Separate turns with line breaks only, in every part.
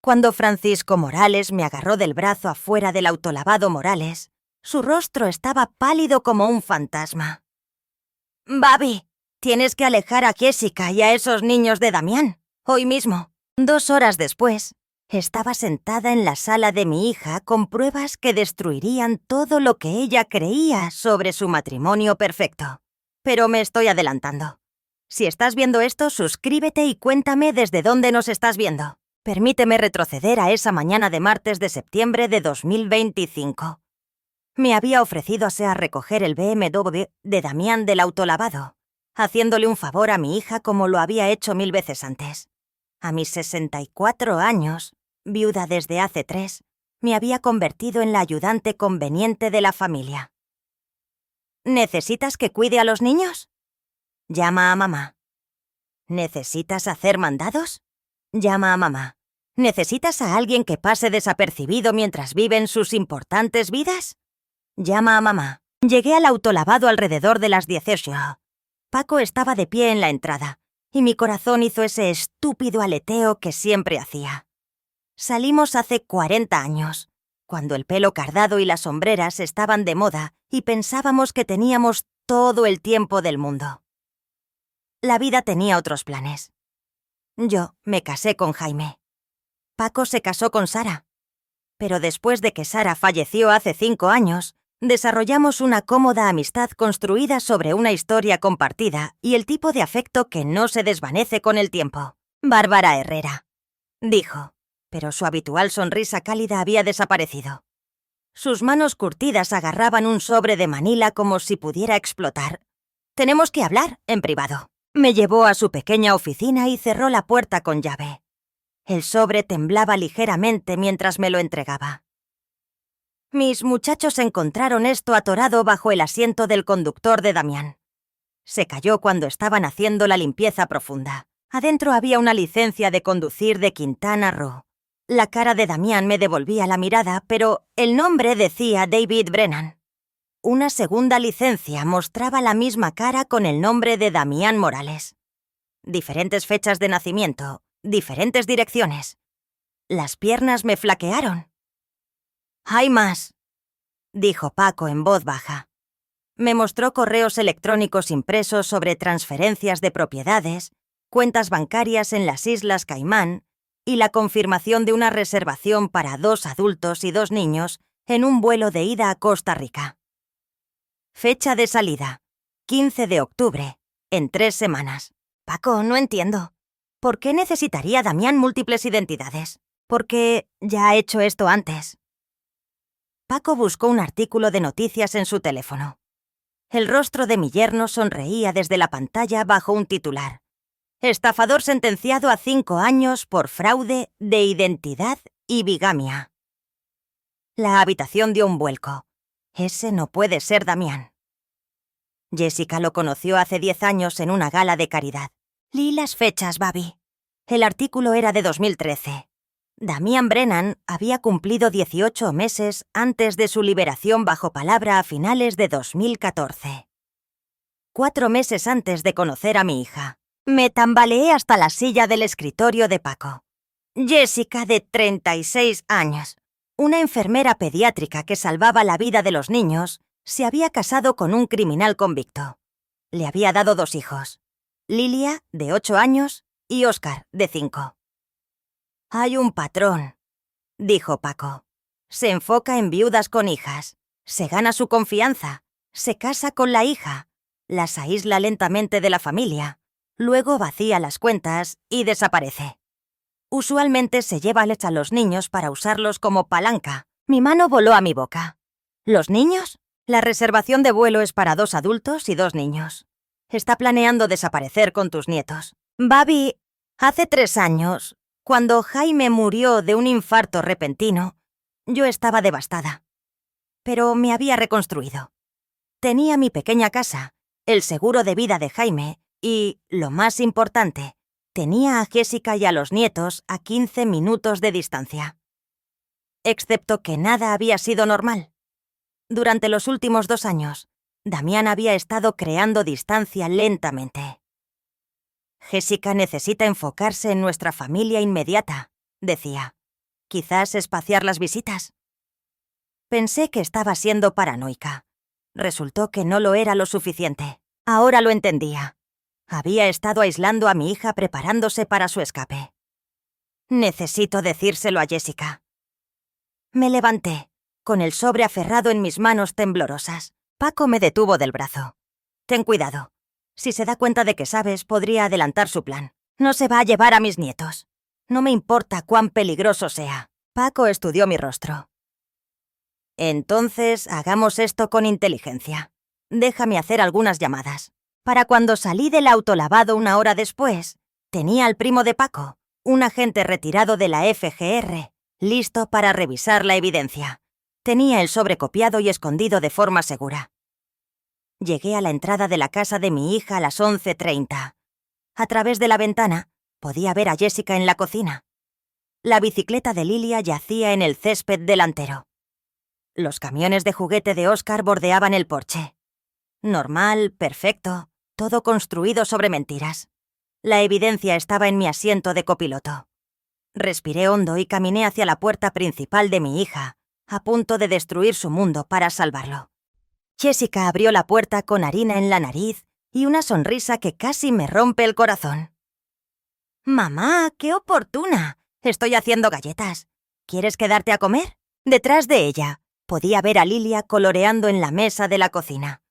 Cuando Francisco Morales me agarró del brazo afuera del autolavado Morales, su rostro estaba pálido como un fantasma. «Babi, tienes que alejar a Jessica y a esos niños de Damián, hoy mismo». 2 horas después, estaba sentada en la sala de mi hija con pruebas que destruirían todo lo que ella creía sobre su matrimonio perfecto. Pero me estoy adelantando. Si estás viendo esto, suscríbete y cuéntame desde dónde nos estás viendo. Permíteme retroceder a esa mañana de martes de septiembre de 2025. Me había ofrecido a Sea recoger el BMW de Damián del autolavado, haciéndole un favor a mi hija como lo había hecho 1000 veces antes. A mis 64 años, viuda desde hace 3, me había convertido en la ayudante conveniente de la familia. ¿Necesitas que cuide a los niños? Llama a mamá. ¿Necesitas hacer mandados? Llama a mamá. ¿Necesitas a alguien que pase desapercibido mientras viven sus importantes vidas? Llama a mamá. Llegué al autolavado alrededor de las 18. Paco estaba de pie en la entrada, y mi corazón hizo ese estúpido aleteo que siempre hacía. Salimos hace 40 años, cuando el pelo cardado y las sombreras estaban de moda y pensábamos que teníamos todo el tiempo del mundo. La vida tenía otros planes. Yo me casé con Jaime. Paco se casó con Sara. Pero después de que Sara falleció hace 5 años, desarrollamos una cómoda amistad construida sobre una historia compartida y el tipo de afecto que no se desvanece con el tiempo. Bárbara Herrera, dijo, pero su habitual sonrisa cálida había desaparecido. Sus manos curtidas agarraban un sobre de Manila como si pudiera explotar. Tenemos que hablar en privado. Me llevó a su pequeña oficina y cerró la puerta con llave. El sobre temblaba ligeramente mientras me lo entregaba. Mis muchachos encontraron esto atorado bajo el asiento del conductor de Damián. Se cayó cuando estaban haciendo la limpieza profunda. Adentro había una licencia de conducir de Quintana Roo. La cara de Damián me devolvía la mirada, pero el nombre decía David Brennan. Una segunda licencia mostraba la misma cara con el nombre de Damián Morales. Diferentes fechas de nacimiento, diferentes direcciones. Las piernas me flaquearon. «Hay más», dijo Paco en voz baja. Me mostró correos electrónicos impresos sobre transferencias de propiedades, cuentas bancarias en las Islas Caimán y la confirmación de una reservación para 2 adultos y 2 niños en un vuelo de ida a Costa Rica. Fecha de salida, 15 de octubre, en 3 semanas. Paco, no entiendo. ¿Por qué necesitaría Damián múltiples identidades? Porque ya ha hecho esto antes. Paco buscó un artículo de noticias en su teléfono. El rostro de mi yerno sonreía desde la pantalla bajo un titular. Estafador sentenciado a 5 años por fraude de identidad y bigamia. La habitación dio un vuelco. Ese no puede ser Damián. Jessica lo conoció hace 10 años en una gala de caridad. Leí las fechas, Babi. El artículo era de 2013. Damián Brennan había cumplido 18 meses antes de su liberación bajo palabra a finales de 2014. 4 meses antes de conocer a mi hija. Me tambaleé hasta la silla del escritorio de Paco. Jessica, de 36 años, una enfermera pediátrica que salvaba la vida de los niños, se había casado con un criminal convicto. Le había dado 2 hijos. Lilia, de 8 años, y Oscar, de 5. Hay un patrón, dijo Paco. Se enfoca en viudas con hijas, se gana su confianza, se casa con la hija, las aísla lentamente de la familia, luego vacía las cuentas y desaparece. Usualmente se lleva a los niños para usarlos como palanca. Mi mano voló a mi boca. ¿Los niños? La reservación de vuelo es para 2 adultos y 2 niños. Está planeando desaparecer con tus nietos. Babi, hace 3 años... Cuando Jaime murió de un infarto repentino, yo estaba devastada. Pero me había reconstruido. Tenía mi pequeña casa, el seguro de vida de Jaime y, lo más importante, tenía a Jessica y a los nietos a 15 minutos de distancia. Excepto que nada había sido normal. Durante los últimos 2 años, Damián había estado creando distancia lentamente. Jessica necesita enfocarse en nuestra familia inmediata, decía. Quizás espaciar las visitas. Pensé que estaba siendo paranoica. Resultó que no lo era lo suficiente. Ahora lo entendía. Había estado aislando a mi hija preparándose para su escape. Necesito decírselo a Jessica. Me levanté, con el sobre aferrado en mis manos temblorosas. Paco me detuvo del brazo. Ten cuidado. Si se da cuenta de que sabes, podría adelantar su plan. No se va a llevar a mis nietos. No me importa cuán peligroso sea. Paco estudió mi rostro. Entonces, hagamos esto con inteligencia. Déjame hacer algunas llamadas. Para cuando salí del autolavado 1 hora después, tenía al primo de Paco, un agente retirado de la FGR, listo para revisar la evidencia. Tenía el sobre copiado y escondido de forma segura. Llegué a la entrada de la casa de mi hija a las 11:30. A través de la ventana, podía ver a Jessica en la cocina. La bicicleta de Lilia yacía en el césped delantero. Los camiones de juguete de Oscar bordeaban el porche. Normal, perfecto, todo construido sobre mentiras. La evidencia estaba en mi asiento de copiloto. Respiré hondo y caminé hacia la puerta principal de mi hija, a punto de destruir su mundo para salvarlo. Jessica abrió la puerta con harina en la nariz y una sonrisa que casi me rompe el corazón. «Mamá, qué oportuna. Estoy haciendo galletas. ¿Quieres quedarte a comer?» Detrás de ella, podía ver a Lilia coloreando en la mesa de la cocina.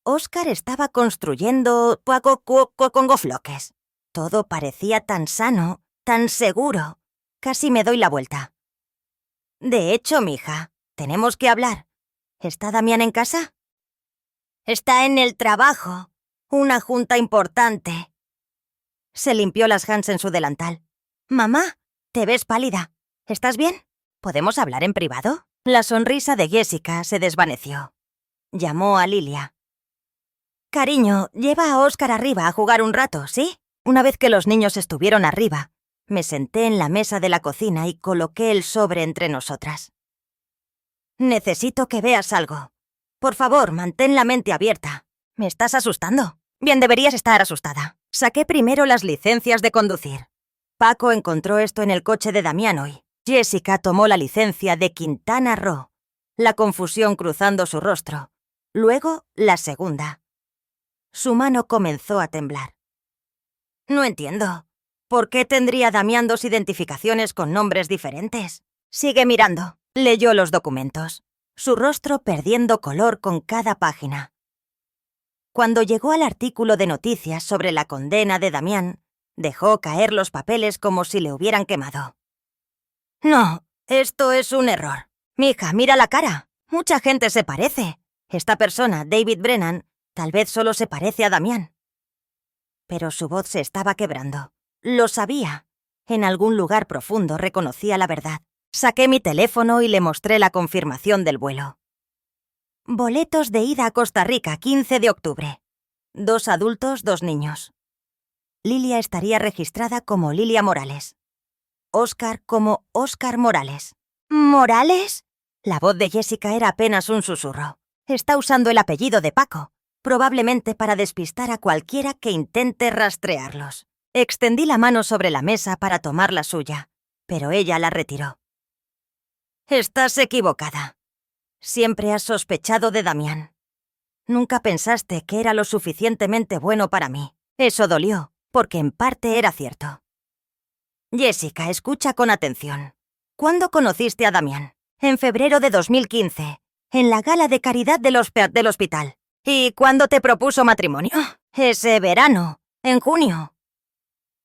Oscar estaba construyendo congofloques. Todo parecía tan sano, tan seguro. Casi me doy la vuelta. «De hecho, mija, tenemos que hablar. ¿Está Damián en casa?» «Está en el trabajo. Una junta importante». Se limpió las hands en su delantal. «Mamá, te ves pálida. ¿Estás bien? ¿Podemos hablar en privado?» La sonrisa de Jessica se desvaneció. Llamó a Lilia. «Cariño, lleva a Oscar arriba a jugar un rato, ¿sí?» Una vez que los niños estuvieron arriba, me senté en la mesa de la cocina y coloqué el sobre entre nosotras. «Necesito que veas algo. Por favor, mantén la mente abierta. ¿Me estás asustando?» «Bien, deberías estar asustada. Saqué primero las licencias de conducir. Paco encontró esto en el coche de Damián hoy. Jessica tomó la licencia de Quintana Roo. La confusión cruzando su rostro. Luego, la segunda. Su mano comenzó a temblar. «No entiendo. ¿Por qué tendría Damián 2 identificaciones con nombres diferentes?» «Sigue mirando». Leyó los documentos, su rostro perdiendo color con cada página. Cuando llegó al artículo de noticias sobre la condena de Damián, dejó caer los papeles como si le hubieran quemado. «No, esto es un error. Mija, mira la cara. Mucha gente se parece. Esta persona, David Brennan, tal vez solo se parece a Damián». Pero su voz se estaba quebrando. Lo sabía. En algún lugar profundo reconocía la verdad. Saqué mi teléfono y le mostré la confirmación del vuelo. Boletos de ida a Costa Rica, 15 de octubre. 2 adultos, 2 niños. Lilia estaría registrada como Lilia Morales. Oscar como Oscar Morales. ¿Morales? La voz de Jessica era apenas un susurro. Está usando el apellido de Paco, probablemente para despistar a cualquiera que intente rastrearlos. Extendí la mano sobre la mesa para tomar la suya, pero ella la retiró. «Estás equivocada. Siempre has sospechado de Damián. Nunca pensaste que era lo suficientemente bueno para mí. Eso dolió, porque en parte era cierto. Jessica, escucha con atención. ¿Cuándo conociste a Damián? En febrero de 2015, en la gala de caridad del hospital. ¿Y cuándo te propuso matrimonio? Ese verano, en junio».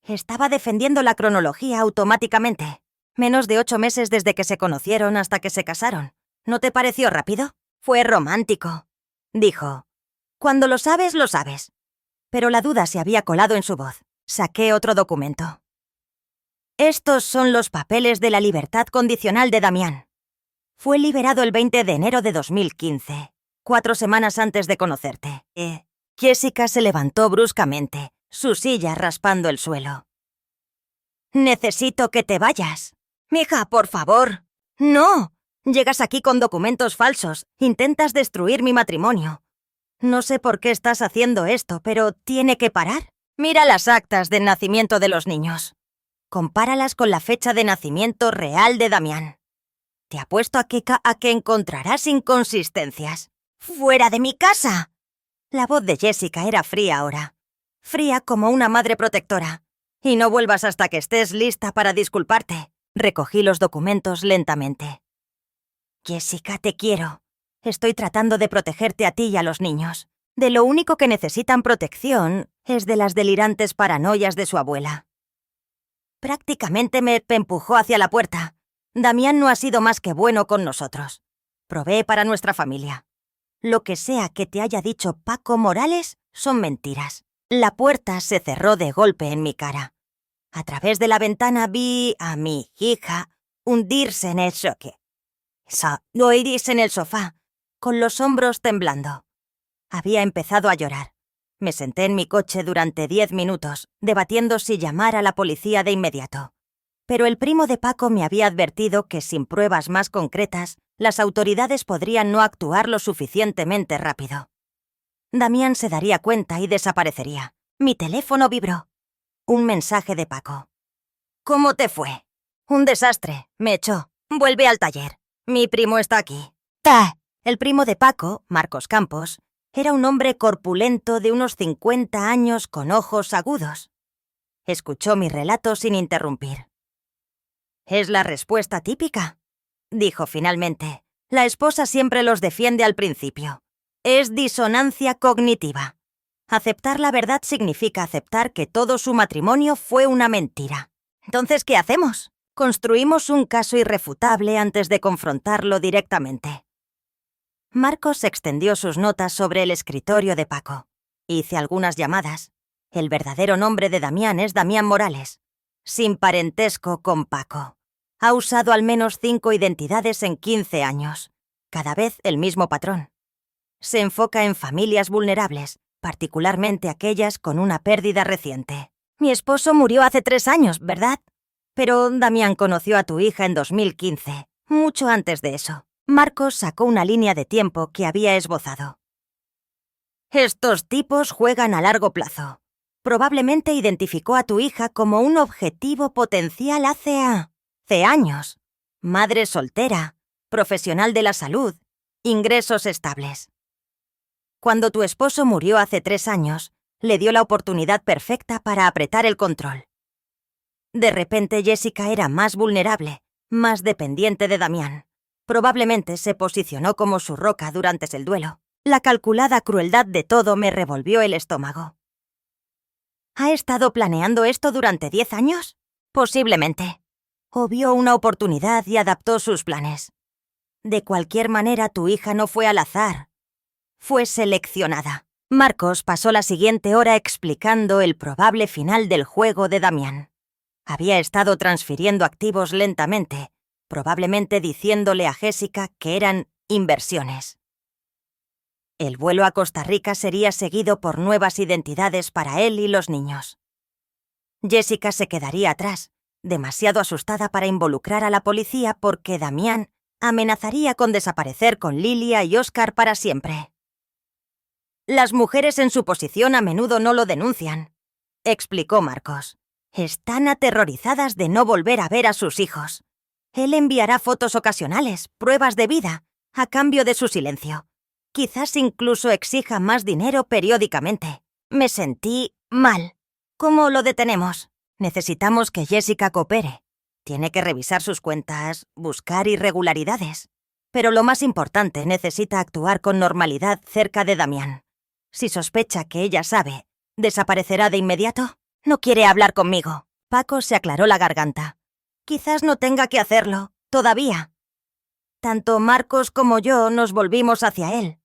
Estaba defendiendo la cronología automáticamente. Menos de 8 meses desde que se conocieron hasta que se casaron. ¿No te pareció rápido? Fue romántico, dijo. Cuando lo sabes, lo sabes. Pero la duda se había colado en su voz. Saqué otro documento. Estos son los papeles de la libertad condicional de Damián. Fue liberado el 20 de enero de 2015, 4 semanas antes de conocerte. Jessica se levantó bruscamente, su silla raspando el suelo. «Necesito que te vayas. Mija, por favor. ¡No! Llegas aquí con documentos falsos. Intentas destruir mi matrimonio. No sé por qué estás haciendo esto, pero tiene que parar. Mira las actas del nacimiento de los niños». Compáralas con la fecha de nacimiento real de Damián. Te apuesto a que encontrarás inconsistencias. ¡Fuera de mi casa! La voz de Jessica era fría ahora. Fría como una madre protectora. Y no vuelvas hasta que estés lista para disculparte. Recogí los documentos lentamente. Jessica, te quiero. Estoy tratando de protegerte a ti y a los niños. De lo único que necesitan protección es de las delirantes paranoias de su abuela. Prácticamente me empujó hacia la puerta. Damián no ha sido más que bueno con nosotros. Provee para nuestra familia. Lo que sea que te haya dicho Paco Morales son mentiras. La puerta se cerró de golpe en mi cara. A través de la ventana vi a mi hija hundirse en el choque. Lo iris en el sofá, con los hombros temblando. Había empezado a llorar. Me senté en mi coche durante 10 minutos, debatiendo si llamar a la policía de inmediato. Pero el primo de Paco me había advertido que sin pruebas más concretas, las autoridades podrían no actuar lo suficientemente rápido. Damián se daría cuenta y desaparecería. Mi teléfono vibró. Un mensaje de Paco. ¿Cómo te fue? Un desastre. Me echó. Vuelve al taller. Mi primo está aquí. ¡Ta! El primo de Paco, Marcos Campos, era un hombre corpulento de unos 50 años con ojos agudos. Escuchó mi relato sin interrumpir. «Es la respuesta típica», dijo finalmente. «La esposa siempre los defiende al principio. Es disonancia cognitiva. Aceptar la verdad significa aceptar que todo su matrimonio fue una mentira. Entonces, ¿qué hacemos? Construimos un caso irrefutable antes de confrontarlo directamente». Marcos extendió sus notas sobre el escritorio de Paco. Hice algunas llamadas. El verdadero nombre de Damián es Damián Morales, sin parentesco con Paco. Ha usado al menos 5 identidades en 15 años. Cada vez el mismo patrón. Se enfoca en familias vulnerables, particularmente aquellas con una pérdida reciente. Mi esposo murió hace 3 años, ¿verdad? Pero Damián conoció a tu hija en 2015, mucho antes de eso. Marcos sacó una línea de tiempo que había esbozado. Estos tipos juegan a largo plazo. Probablemente identificó a tu hija como un objetivo potencial hace años. Madre soltera, profesional de la salud, ingresos estables. Cuando tu esposo murió hace 3 años, le dio la oportunidad perfecta para apretar el control. De repente Jessica era más vulnerable, más dependiente de Damián. Probablemente se posicionó como su roca durante el duelo. La calculada crueldad de todo me revolvió el estómago. ¿Ha estado planeando esto durante 10 años? Posiblemente. O vio una oportunidad y adaptó sus planes. De cualquier manera, tu hija no fue al azar. Fue seleccionada. Marcos pasó la siguiente hora explicando el probable final del juego de Damián. Había estado transfiriendo activos lentamente, probablemente diciéndole a Jessica que eran inversiones. El vuelo a Costa Rica sería seguido por nuevas identidades para él y los niños. Jessica se quedaría atrás, demasiado asustada para involucrar a la policía porque Damián amenazaría con desaparecer con Lilia y Oscar para siempre. Las mujeres en su posición a menudo no lo denuncian, explicó Marcos. Están aterrorizadas de no volver a ver a sus hijos. Él enviará fotos ocasionales, pruebas de vida, a cambio de su silencio. Quizás incluso exija más dinero periódicamente. Me sentí mal. ¿Cómo lo detenemos? Necesitamos que Jessica coopere. Tiene que revisar sus cuentas, buscar irregularidades. Pero lo más importante, necesita actuar con normalidad cerca de Damián. Si sospecha que ella sabe, ¿desaparecerá de inmediato? No quiere hablar conmigo. Paco se aclaró la garganta. Quizás no tenga que hacerlo, todavía. Tanto Marcos como yo nos volvimos hacia él.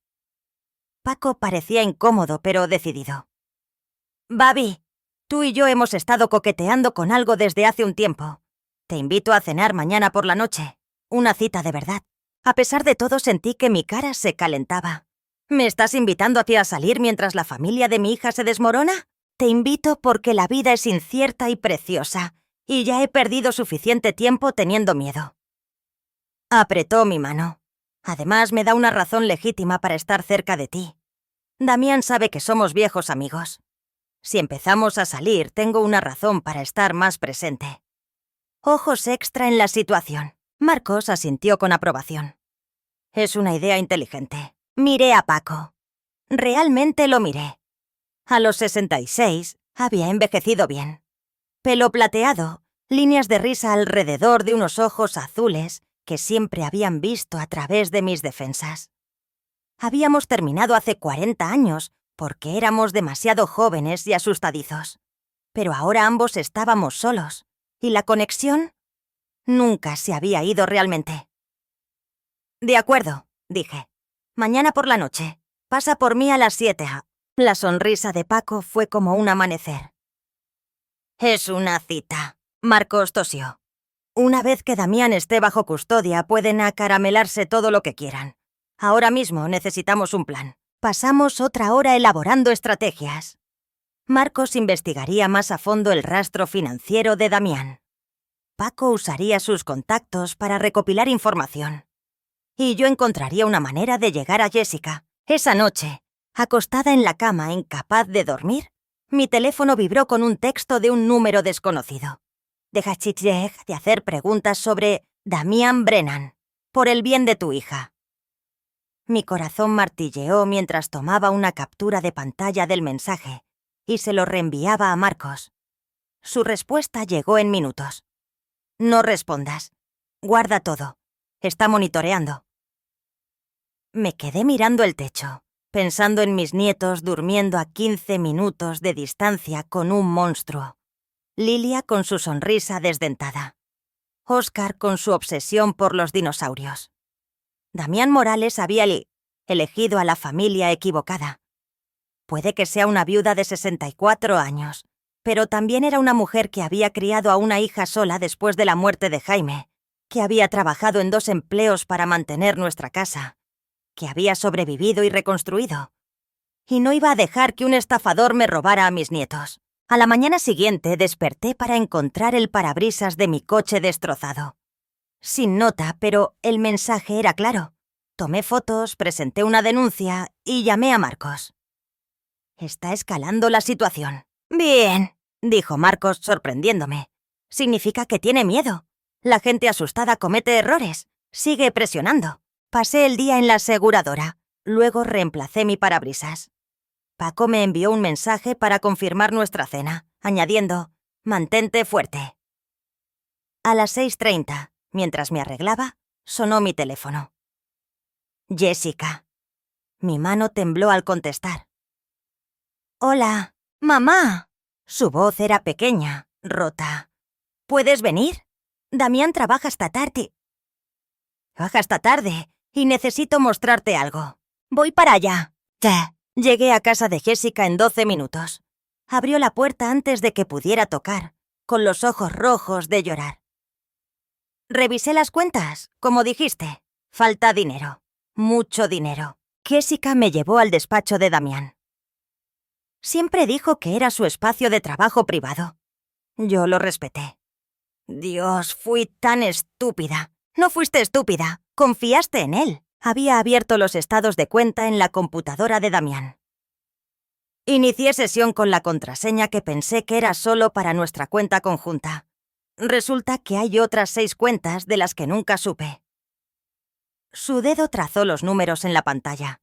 Paco parecía incómodo, pero decidido. Babi, tú y yo hemos estado coqueteando con algo desde hace un tiempo. Te invito a cenar mañana por la noche. Una cita de verdad. A pesar de todo, sentí que mi cara se calentaba. ¿Me estás invitando a ti a salir mientras la familia de mi hija se desmorona? Te invito porque la vida es incierta y preciosa, y ya he perdido suficiente tiempo teniendo miedo. Apretó mi mano. Además, me da una razón legítima para estar cerca de ti. Damián sabe que somos viejos amigos. Si empezamos a salir, tengo una razón para estar más presente. ojos extra en la situación. Marcos asintió con aprobación. Es una idea inteligente. Miré a Paco. Realmente lo miré. A los 66 había envejecido bien. Pelo plateado, líneas de risa alrededor de unos ojos azules que siempre habían visto a través de mis defensas. Habíamos terminado hace 40 años porque éramos demasiado jóvenes y asustadizos. Pero ahora ambos estábamos solos, y la conexión nunca se había ido realmente. De acuerdo, dije. Mañana por la noche. Pasa por mí a las 7. La sonrisa de Paco fue como un amanecer. Es una cita. Marcos tosió. Una vez que Damián esté bajo custodia, pueden acaramelarse todo lo que quieran. Ahora mismo necesitamos un plan. Pasamos otra hora elaborando estrategias. Marcos investigaría más a fondo el rastro financiero de Damián. Paco usaría sus contactos para recopilar información. Y yo encontraría una manera de llegar a Jessica. Esa noche, acostada en la cama incapaz de dormir, mi teléfono vibró con un texto de un número desconocido. Deja de hacer preguntas sobre Damián Brennan, por el bien de tu hija. Mi corazón martilleó mientras tomaba una captura de pantalla del mensaje y se lo reenviaba a Marcos. Su respuesta llegó en minutos. No respondas. Guarda todo. Está monitoreando. Me quedé mirando el techo, pensando en mis nietos durmiendo a 15 minutos de distancia con un monstruo. Lilia con su sonrisa desdentada. Oscar con su obsesión por los dinosaurios. Damián Morales había elegido a la familia equivocada. Puede que sea una viuda de 64 años, pero también era una mujer que había criado a una hija sola después de la muerte de Jaime, que había trabajado en 2 empleos para mantener nuestra casa, que había sobrevivido y reconstruido. Y no iba a dejar que un estafador me robara a mis nietos. A la mañana siguiente desperté para encontrar el parabrisas de mi coche destrozado. Sin nota, pero el mensaje era claro. Tomé fotos, presenté una denuncia y llamé a Marcos. Está escalando la situación. Bien, dijo Marcos sorprendiéndome. Significa que tiene miedo. La gente asustada comete errores. Sigue presionando. Pasé el día en la aseguradora. Luego reemplacé mi parabrisas. Paco me envió un mensaje para confirmar nuestra cena, añadiendo, mantente fuerte. A las 6:30, mientras me arreglaba, sonó mi teléfono. Jessica. Mi mano tembló al contestar. Hola, mamá. Su voz era pequeña, rota. ¿Puedes venir? Damián trabaja hasta tarde. Baja hasta tarde y necesito mostrarte algo. Voy para allá. Ya. Llegué a casa de Jessica en 12 minutos. Abrió la puerta antes de que pudiera tocar, con los ojos rojos de llorar. Revisé las cuentas, como dijiste. Falta dinero. Mucho dinero. Jessica me llevó al despacho de Damián. Siempre dijo que era su espacio de trabajo privado. Yo lo respeté. Dios, fui tan estúpida. No fuiste estúpida. Confiaste en él. Había abierto los estados de cuenta en la computadora de Damián. Inicié sesión con la contraseña que pensé que era solo para nuestra cuenta conjunta. Resulta que hay otras 6 cuentas de las que nunca supe. Su dedo trazó los números en la pantalla.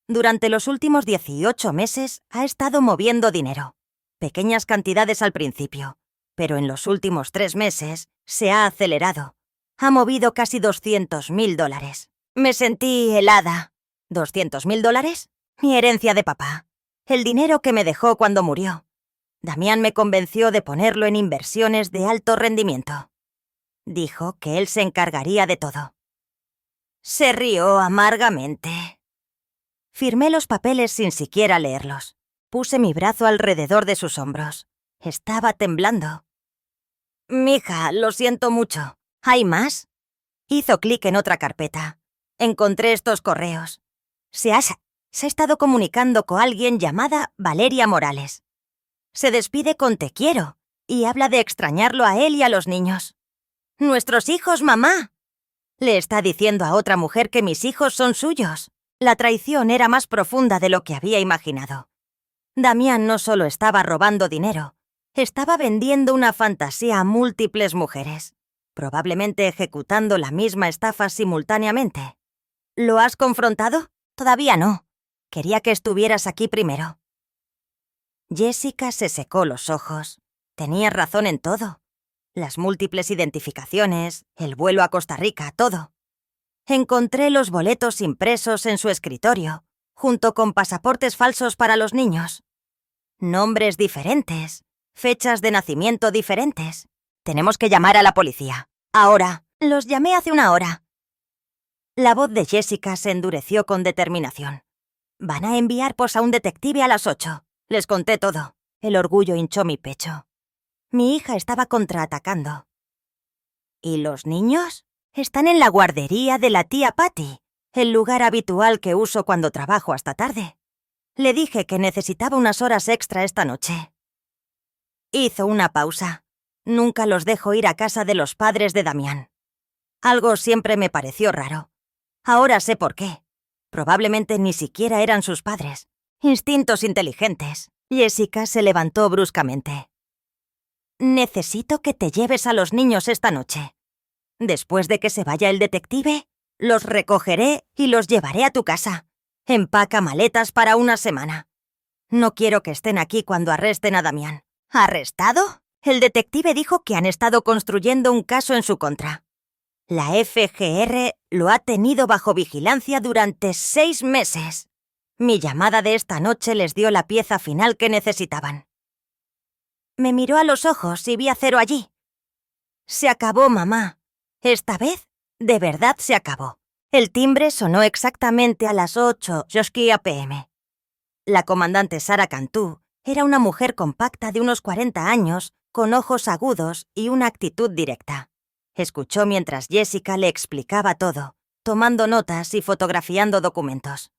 Durante los últimos 18 meses ha estado moviendo dinero. Pequeñas cantidades al principio, pero en los últimos 3 meses se ha acelerado. Ha movido casi $200.000. Me sentí helada. ¿$200.000? Mi herencia de papá. El dinero que me dejó cuando murió. Damián me convenció de ponerlo en inversiones de alto rendimiento. Dijo que él se encargaría de todo. Se rió amargamente. Firmé los papeles sin siquiera leerlos. Puse mi brazo alrededor de sus hombros. Estaba temblando. Mija, lo siento mucho. ¿Hay más? Hizo clic en otra carpeta. Encontré estos correos. Se ha estado comunicando con alguien llamada Valeria Morales. Se despide con te quiero y habla de extrañarlo a él y a los niños. ¡Nuestros hijos, mamá! Le está diciendo a otra mujer que mis hijos son suyos. La traición era más profunda de lo que había imaginado. Damián no solo estaba robando dinero, estaba vendiendo una fantasía a múltiples mujeres. probablemente ejecutando la misma estafa simultáneamente. ¿Lo has confrontado? Todavía no. Quería que estuvieras aquí primero. Jessica se secó los ojos. Tenía razón en todo. Las múltiples identificaciones, el vuelo a Costa Rica, todo. Encontré los boletos impresos en su escritorio, junto con pasaportes falsos para los niños. Nombres diferentes, fechas de nacimiento diferentes. Tenemos que llamar a la policía. Ahora. Los llamé hace una hora. La voz de Jessica se endureció con determinación. Van a enviar a un detective a las 8. Les conté todo. El orgullo hinchó mi pecho. Mi hija estaba contraatacando. ¿Y los niños? Están en la guardería de la tía Patty, el lugar habitual que uso cuando trabajo hasta tarde. Le dije que necesitaba unas horas extra esta noche. Hizo una pausa. Nunca los dejo ir a casa de los padres de Damián. Algo siempre me pareció raro. Ahora sé por qué. Probablemente ni siquiera eran sus padres. Instintos inteligentes. Jessica se levantó bruscamente. Necesito que te lleves a los niños esta noche. Después de que se vaya el detective, los recogeré y los llevaré a tu casa. Empaca maletas para una semana. No quiero que estén aquí cuando arresten a Damián. ¿Arrestado? El detective dijo que han estado construyendo un caso en su contra. La FGR lo ha tenido bajo vigilancia durante 6 meses. Mi llamada de esta noche les dio la pieza final que necesitaban. Me miró a los ojos y vi a Cero allí. Se acabó, mamá. Esta vez, de verdad se acabó. El timbre sonó exactamente a las 8 p.m. La comandante Sarah Cantú era una mujer compacta de unos 40 años, con ojos agudos y una actitud directa. Escuchó mientras Jessica le explicaba todo, tomando notas y fotografiando documentos.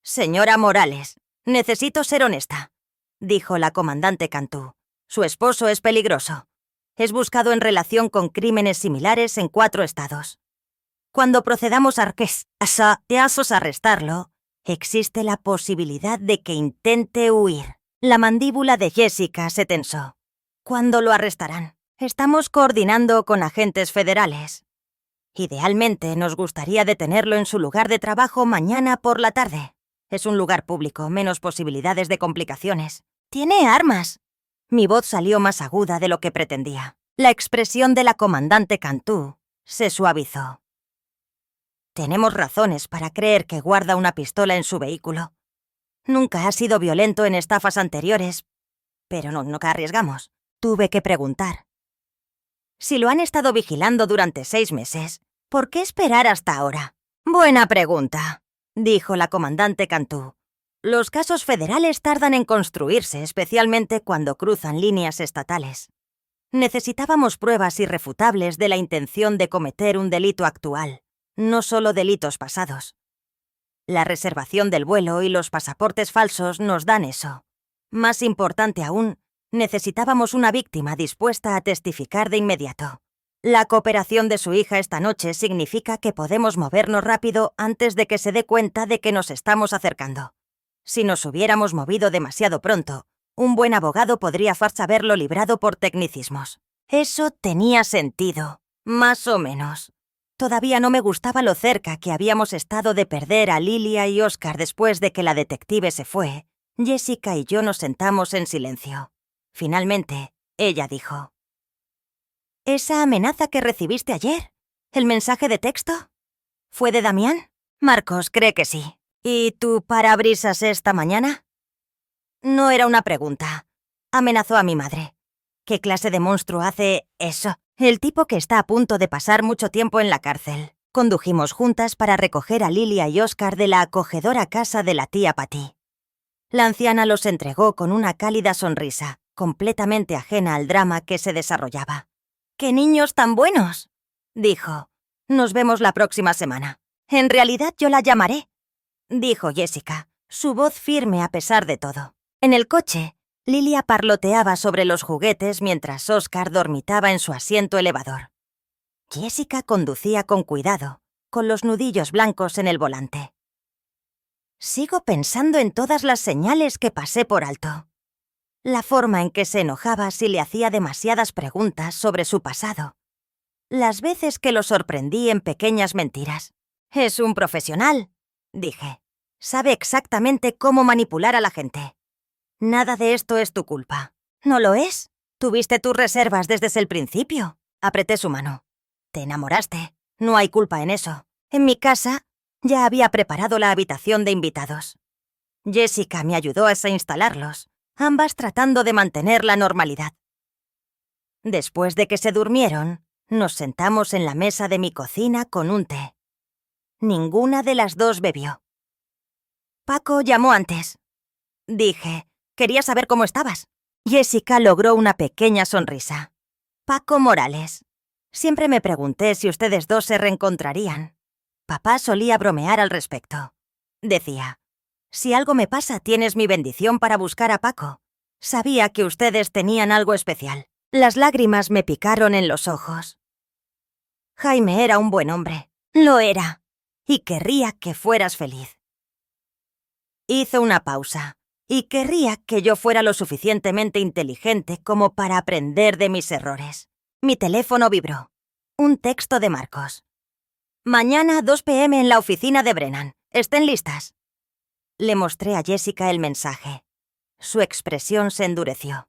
«Señora Morales, necesito ser honesta», dijo la comandante Cantú. «Su esposo es peligroso. Es buscado en relación con crímenes similares en 4 estados. Cuando procedamos a arrestarlo, existe la posibilidad de que intente huir». La mandíbula de Jessica se tensó. ¿Cuándo lo arrestarán? Estamos coordinando con agentes federales. Idealmente nos gustaría detenerlo en su lugar de trabajo mañana por la tarde. Es un lugar público, menos posibilidades de complicaciones. ¡Tiene armas! Mi voz salió más aguda de lo que pretendía. La expresión de la comandante Cantú se suavizó. Tenemos razones para creer que guarda una pistola en su vehículo. Nunca ha sido violento en estafas anteriores, pero nunca arriesgamos. Tuve que preguntar. Si lo han estado vigilando durante 6 meses, ¿por qué esperar hasta ahora? Buena pregunta, dijo la comandante Cantú. Los casos federales tardan en construirse, especialmente cuando cruzan líneas estatales. Necesitábamos pruebas irrefutables de la intención de cometer un delito actual, no solo delitos pasados. La reservación del vuelo y los pasaportes falsos nos dan eso. Más importante aún, necesitábamos una víctima dispuesta a testificar de inmediato. La cooperación de su hija esta noche significa que podemos movernos rápido antes de que se dé cuenta de que nos estamos acercando. Si nos hubiéramos movido demasiado pronto, un buen abogado podría haberlo librado por tecnicismos. Eso tenía sentido, más o menos. Todavía no me gustaba lo cerca que habíamos estado de perder a Lilia y Oscar después de que la detective se fue. Jessica y yo nos sentamos en silencio. Finalmente, ella dijo: ¿Esa amenaza que recibiste ayer? ¿El mensaje de texto? ¿Fue de Damián? Marcos cree que sí. ¿Y tu parabrisas esta mañana? No era una pregunta. Amenazó a mi madre. ¿Qué clase de monstruo hace eso? El tipo que está a punto de pasar mucho tiempo en la cárcel. Condujimos juntas para recoger a Lilia y Oscar de la acogedora casa de la tía Patty. La anciana los entregó con una cálida sonrisa, completamente ajena al drama que se desarrollaba. «¡Qué niños tan buenos!», dijo. «Nos vemos la próxima semana. En realidad yo la llamaré», dijo Jessica, su voz firme a pesar de todo. En el coche, Lilia parloteaba sobre los juguetes mientras Oscar dormitaba en su asiento elevador. Jessica conducía con cuidado, con los nudillos blancos en el volante. Sigo pensando en todas las señales que pasé por alto. La forma en que se enojaba si le hacía demasiadas preguntas sobre su pasado. las veces que lo sorprendí en pequeñas mentiras. «Es un profesional», dije. «Sabe exactamente cómo manipular a la gente. Nada de esto es tu culpa». «¿No lo es? Tuviste tus reservas desde el principio». Apreté su mano. «Te enamoraste. No hay culpa en eso. En mi casa ya había preparado la habitación de invitados. Jessica me ayudó a instalarlos, ambas tratando de mantener la normalidad. Después de que se durmieron, nos sentamos en la mesa de mi cocina con un té. Ninguna de las dos bebió. Paco llamó antes. Dije, quería saber cómo estabas. Jessica logró una pequeña sonrisa. Paco Morales. Siempre me pregunté si ustedes dos se reencontrarían. Papá solía bromear al respecto. Decía, si algo me pasa, tienes mi bendición para buscar a Paco. Sabía que ustedes tenían algo especial. Las lágrimas me picaron en los ojos. Jaime era un buen hombre. Lo era. Y querría que fueras feliz. Hizo una pausa. Y querría que yo fuera lo suficientemente inteligente como para aprender de mis errores. Mi teléfono vibró. Un texto de Marcos. Mañana 2 p.m. en la oficina de Brennan. ¿Estén listas? Le mostré a Jessica el mensaje. Su expresión se endureció.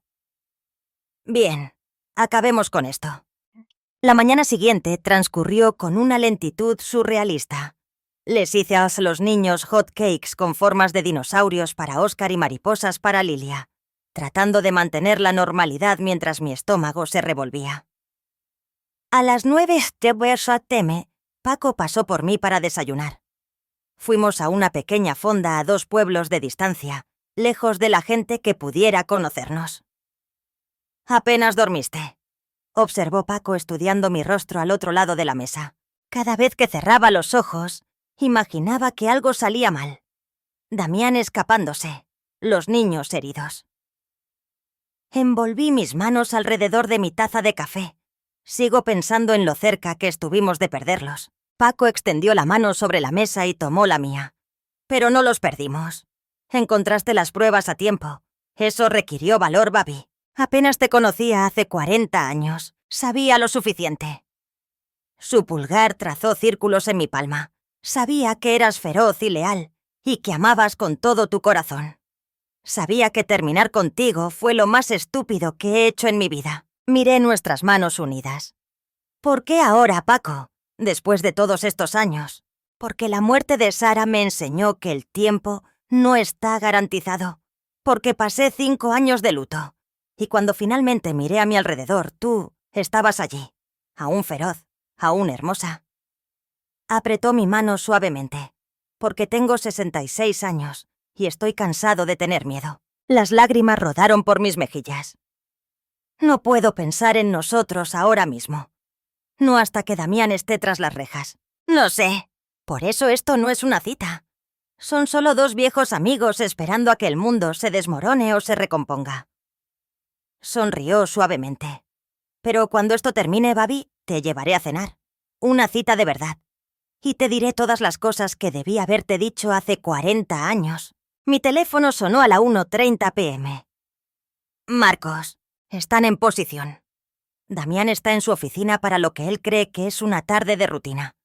Bien, acabemos con esto. La mañana siguiente transcurrió con una lentitud surrealista. Les hice a los niños hot cakes con formas de dinosaurios para Oscar y mariposas para Lilia, tratando de mantener la normalidad mientras mi estómago se revolvía. A las 9 tm, Paco pasó por mí para desayunar. Fuimos a una pequeña fonda a 2 pueblos de distancia, lejos de la gente que pudiera conocernos. «Apenas dormiste», observó Paco estudiando mi rostro al otro lado de la mesa. Cada vez que cerraba los ojos, imaginaba que algo salía mal. Damián escapándose, los niños heridos. Envolví mis manos alrededor de mi taza de café. Sigo pensando en lo cerca que estuvimos de perderlos. Paco extendió la mano sobre la mesa y tomó la mía. Pero no los perdimos. Encontraste las pruebas a tiempo. Eso requirió valor, Babi. Apenas te conocía hace 40 años. Sabía lo suficiente. Su pulgar trazó círculos en mi palma. Sabía que eras feroz y leal, y que amabas con todo tu corazón. Sabía que terminar contigo fue lo más estúpido que he hecho en mi vida. Miré nuestras manos unidas. ¿Por qué ahora, Paco? Después de todos estos años. Porque la muerte de Sara me enseñó que el tiempo no está garantizado. Porque pasé 5 años de luto. Y cuando finalmente miré a mi alrededor, tú estabas allí. Aún feroz, aún hermosa. Apretó mi mano suavemente. Porque tengo 66 años y estoy cansado de tener miedo. Las lágrimas rodaron por mis mejillas. No puedo pensar en nosotros ahora mismo. No hasta que Damián esté tras las rejas. Lo sé. Por eso esto no es una cita. Son solo 2 viejos amigos esperando a que el mundo se desmorone o se recomponga. Sonrió suavemente. Pero cuando esto termine, Babi, te llevaré a cenar. Una cita de verdad. Y te diré todas las cosas que debí haberte dicho hace 40 años. Mi teléfono sonó a la 1:30 p.m. Marcos, están en posición. Damián está en su oficina para lo que él cree que es una tarde de rutina.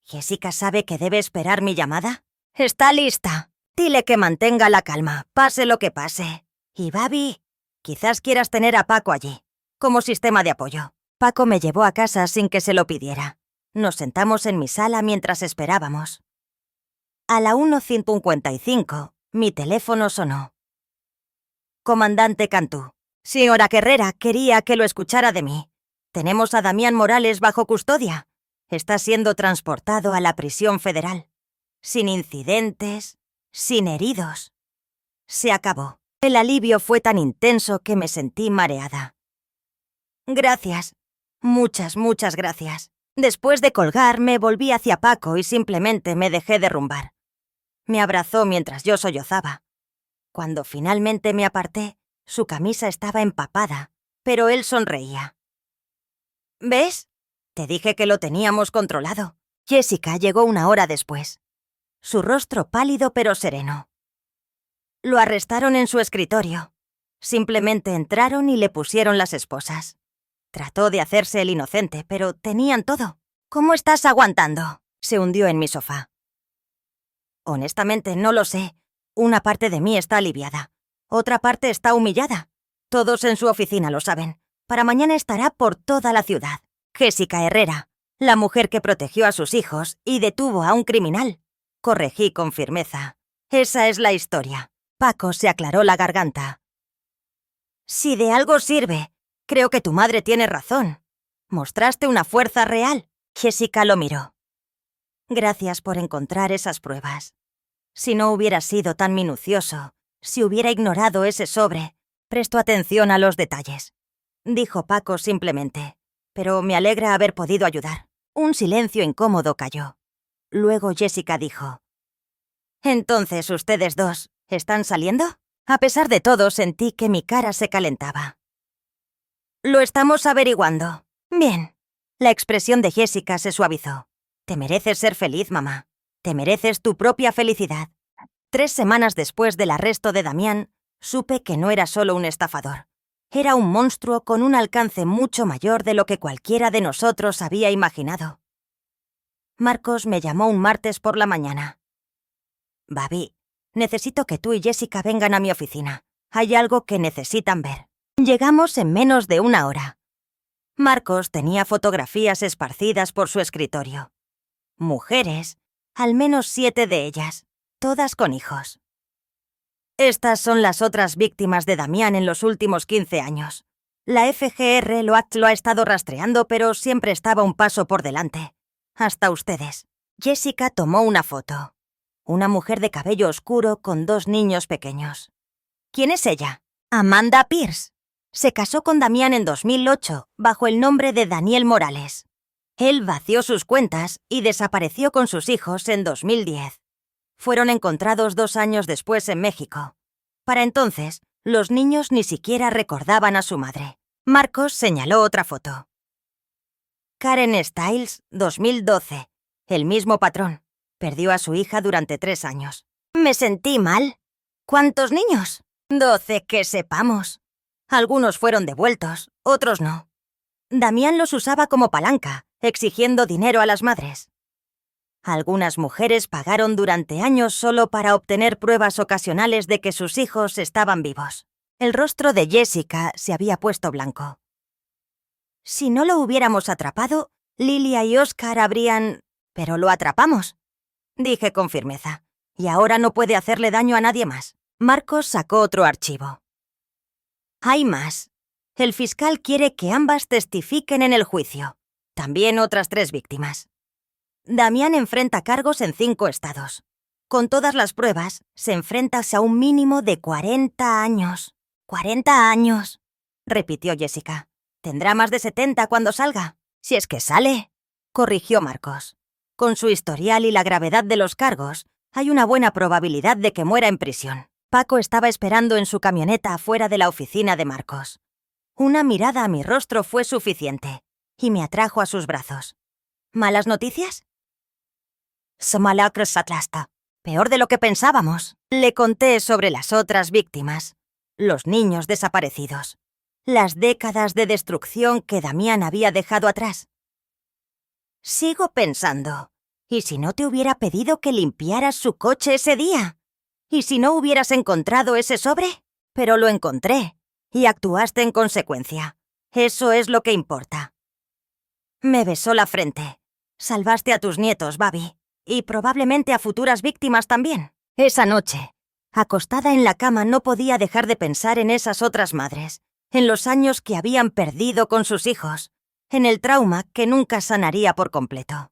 ¿Jessica sabe que debe esperar mi llamada? Está lista. Dile que mantenga la calma, pase lo que pase. Y Babi, quizás quieras tener a Paco allí, como sistema de apoyo. Paco me llevó a casa sin que se lo pidiera. Nos sentamos en mi sala mientras esperábamos. A la 1:55, mi teléfono sonó. Comandante Cantú. Señora Herrera, quería que lo escuchara de mí. Tenemos a Damián Morales bajo custodia. Está siendo transportado a la prisión federal. Sin incidentes, sin heridos. Se acabó. El alivio fue tan intenso que me sentí mareada. Gracias. Muchas gracias. Después de colgar, me volví hacia Paco y simplemente me dejé derrumbar. Me abrazó mientras yo sollozaba. Cuando finalmente me aparté, su camisa estaba empapada, pero él sonreía. ¿Ves? Te dije que lo teníamos controlado. Jessica llegó 1 hora después. Su rostro pálido pero sereno. Lo arrestaron en su escritorio. Simplemente entraron y le pusieron las esposas. Trató de hacerse el inocente, pero tenían todo. ¿Cómo estás aguantando? Se hundió en mi sofá. Honestamente, no lo sé. Una parte de mí está aliviada. Otra parte está humillada. Todos en su oficina lo saben. Para mañana estará por toda la ciudad. Jessica Herrera, la mujer que protegió a sus hijos y detuvo a un criminal. Corregí con firmeza. Esa es la historia. Paco se aclaró la garganta. Si de algo sirve, creo que tu madre tiene razón. Mostraste una fuerza real. Jessica lo miró. Gracias por encontrar esas pruebas. Si no hubiera sido tan minucioso, si hubiera ignorado ese sobre, presto atención a los detalles. Dijo Paco simplemente, pero me alegra haber podido ayudar. Un silencio incómodo cayó. Luego Jessica dijo, «Entonces, ¿ustedes dos están saliendo?» A pesar de todo, sentí que mi cara se calentaba. «Lo estamos averiguando». «Bien». La expresión de Jessica se suavizó. «Te mereces ser feliz, mamá. Te mereces tu propia felicidad». 3 semanas después del arresto de Damián, supe que no era solo un estafador. Era un monstruo con un alcance mucho mayor de lo que cualquiera de nosotros había imaginado. Marcos me llamó un martes por la mañana. «Babi, necesito que tú y Jessica vengan a mi oficina. Hay algo que necesitan ver». Llegamos en menos de 1 hora. Marcos tenía fotografías esparcidas por su escritorio. Mujeres, al menos 7 de ellas, todas con hijos. Estas son las otras víctimas de Damián en los últimos 15 años. La FGR lo ha estado rastreando, pero siempre estaba un paso por delante. Hasta ustedes. Jessica tomó una foto. Una mujer de cabello oscuro con 2 niños pequeños. ¿Quién es ella? Amanda Pierce. Se casó con Damián en 2008, bajo el nombre de Daniel Morales. Él vació sus cuentas y desapareció con sus hijos en 2010. Fueron encontrados 2 años después en México. Para entonces, los niños ni siquiera recordaban a su madre. Marcos señaló otra foto. Karen Stiles, 2012. El mismo patrón. Perdió a su hija durante 3 años. Me sentí mal. ¿Cuántos niños? 12, que sepamos. Algunos fueron devueltos, otros no. Damián los usaba como palanca, exigiendo dinero a las madres. Algunas mujeres pagaron durante años solo para obtener pruebas ocasionales de que sus hijos estaban vivos. El rostro de Jessica se había puesto blanco. Si no lo hubiéramos atrapado, Lilia y Oscar habrían... Pero lo atrapamos, dije con firmeza. Y ahora no puede hacerle daño a nadie más. Marcos sacó otro archivo. Hay más. El fiscal quiere que ambas testifiquen en el juicio. También otras 3 víctimas. Damián enfrenta cargos en 5 estados. Con todas las pruebas, se enfrenta a un mínimo de 40 años. «40 años», repitió Jessica. «Tendrá más de 70 cuando salga. Si es que sale», corrigió Marcos. Con su historial y la gravedad de los cargos, hay una buena probabilidad de que muera en prisión. Paco estaba esperando en su camioneta afuera de la oficina de Marcos. Una mirada a mi rostro fue suficiente, y me atrajo a sus brazos. ¿Malas noticias? Somalacrosatlasta. Peor de lo que pensábamos. Le conté sobre las otras víctimas, los niños desaparecidos, las décadas de destrucción que Damián había dejado atrás. Sigo pensando, ¿y si no te hubiera pedido que limpiaras su coche ese día? ¿Y si no hubieras encontrado ese sobre? Pero lo encontré, y actuaste en consecuencia. Eso es lo que importa. Me besó la frente. Salvaste a tus nietos, Babi, y probablemente a futuras víctimas también. Esa noche, acostada en la cama, no podía dejar de pensar en esas otras madres, en los años que habían perdido con sus hijos, en el trauma que nunca sanaría por completo.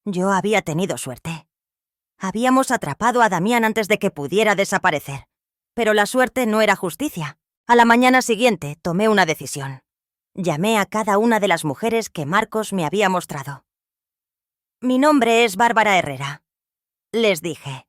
Yo había tenido suerte. Habíamos atrapado a Damián antes de que pudiera desaparecer, pero la suerte no era justicia. A la mañana siguiente tomé una decisión. Llamé a cada una de las mujeres que Marcos me había mostrado. «Mi nombre es Bárbara Herrera», les dije.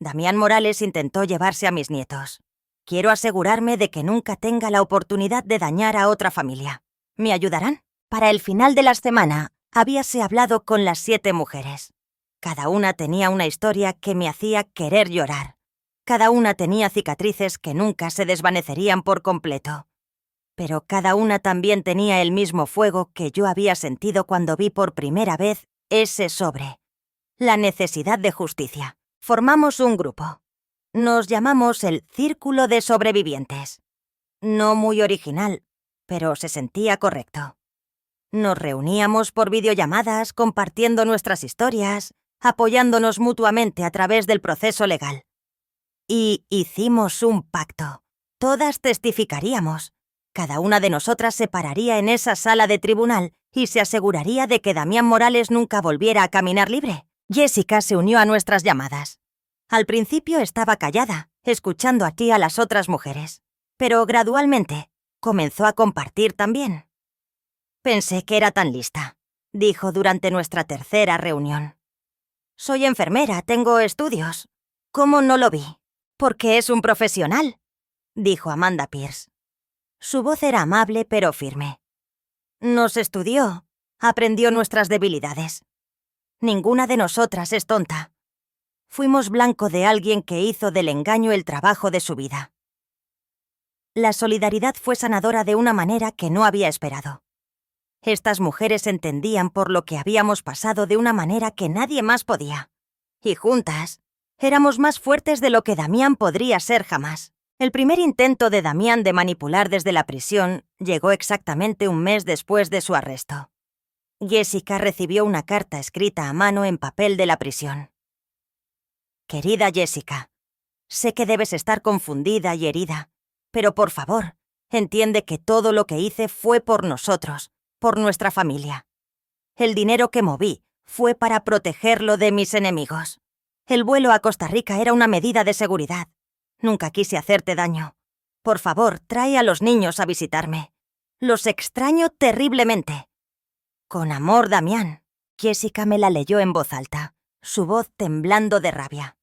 «Damián Morales intentó llevarse a mis nietos. Quiero asegurarme de que nunca tenga la oportunidad de dañar a otra familia. ¿Me ayudarán?» Para el final de la semana, habíase hablado con las 7 mujeres. Cada una tenía una historia que me hacía querer llorar. Cada una tenía cicatrices que nunca se desvanecerían por completo. pero cada una también tenía el mismo fuego que yo había sentido cuando vi por primera vez ese sobre. La necesidad de justicia. Formamos un grupo. Nos llamamos el Círculo de Sobrevivientes. No muy original, pero se sentía correcto. Nos reuníamos por videollamadas, compartiendo nuestras historias, apoyándonos mutuamente a través del proceso legal. Y hicimos un pacto. Todas testificaríamos. Cada una de nosotras se pararía en esa sala de tribunal y se aseguraría de que Damián Morales nunca volviera a caminar libre. Jessica se unió a nuestras llamadas. Al principio estaba callada, escuchando a ti a las otras mujeres, pero gradualmente comenzó a compartir también. Pensé que era tan lista, dijo durante nuestra tercera reunión. Soy enfermera, tengo estudios. ¿Cómo no lo vi? Porque es un profesional, dijo Amanda Pierce. Su voz era amable pero firme. Nos estudió, aprendió nuestras debilidades. Ninguna de nosotras es tonta. Fuimos blanco de alguien que hizo del engaño el trabajo de su vida. La solidaridad fue sanadora de una manera que no había esperado. Estas mujeres entendían por lo que habíamos pasado de una manera que nadie más podía. Y juntas, éramos más fuertes de lo que Damián podría ser jamás. El primer intento de Damián de manipular desde la prisión llegó exactamente un mes después de su arresto. Jessica recibió una carta escrita a mano en papel de la prisión. Querida Jessica, sé que debes estar confundida y herida, pero por favor, entiende que todo lo que hice fue por nosotros, por nuestra familia. El dinero que moví fue para protegerlo de mis enemigos. El vuelo a Costa Rica era una medida de seguridad. Nunca quise hacerte daño. Por favor, trae a los niños a visitarme. Los extraño terriblemente. Con amor, Damián. Jessica me la leyó en voz alta, su voz temblando de rabia.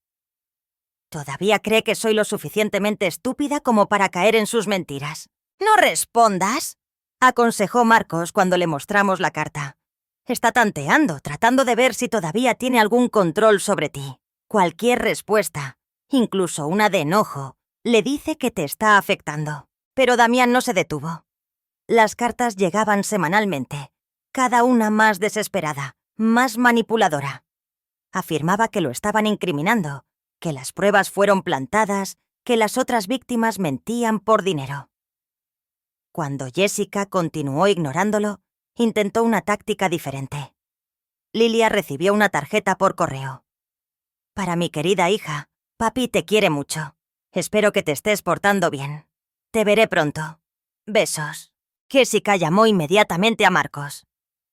¿Todavía cree que soy lo suficientemente estúpida como para caer en sus mentiras? ¡No respondas!, aconsejó Marcos cuando le mostramos la carta. Está tanteando, tratando de ver si todavía tiene algún control sobre ti. Cualquier respuesta, incluso una de enojo, le dice que te está afectando. Pero Damián no se detuvo. Las cartas llegaban semanalmente, cada una más desesperada, más manipuladora. Afirmaba que lo estaban incriminando, que las pruebas fueron plantadas, que las otras víctimas mentían por dinero. Cuando Jessica continuó ignorándolo, intentó una táctica diferente. Lilia recibió una tarjeta por correo. Para mi querida hija, papi te quiere mucho. Espero que te estés portando bien. Te veré pronto. Besos. Jessica llamó inmediatamente a Marcos.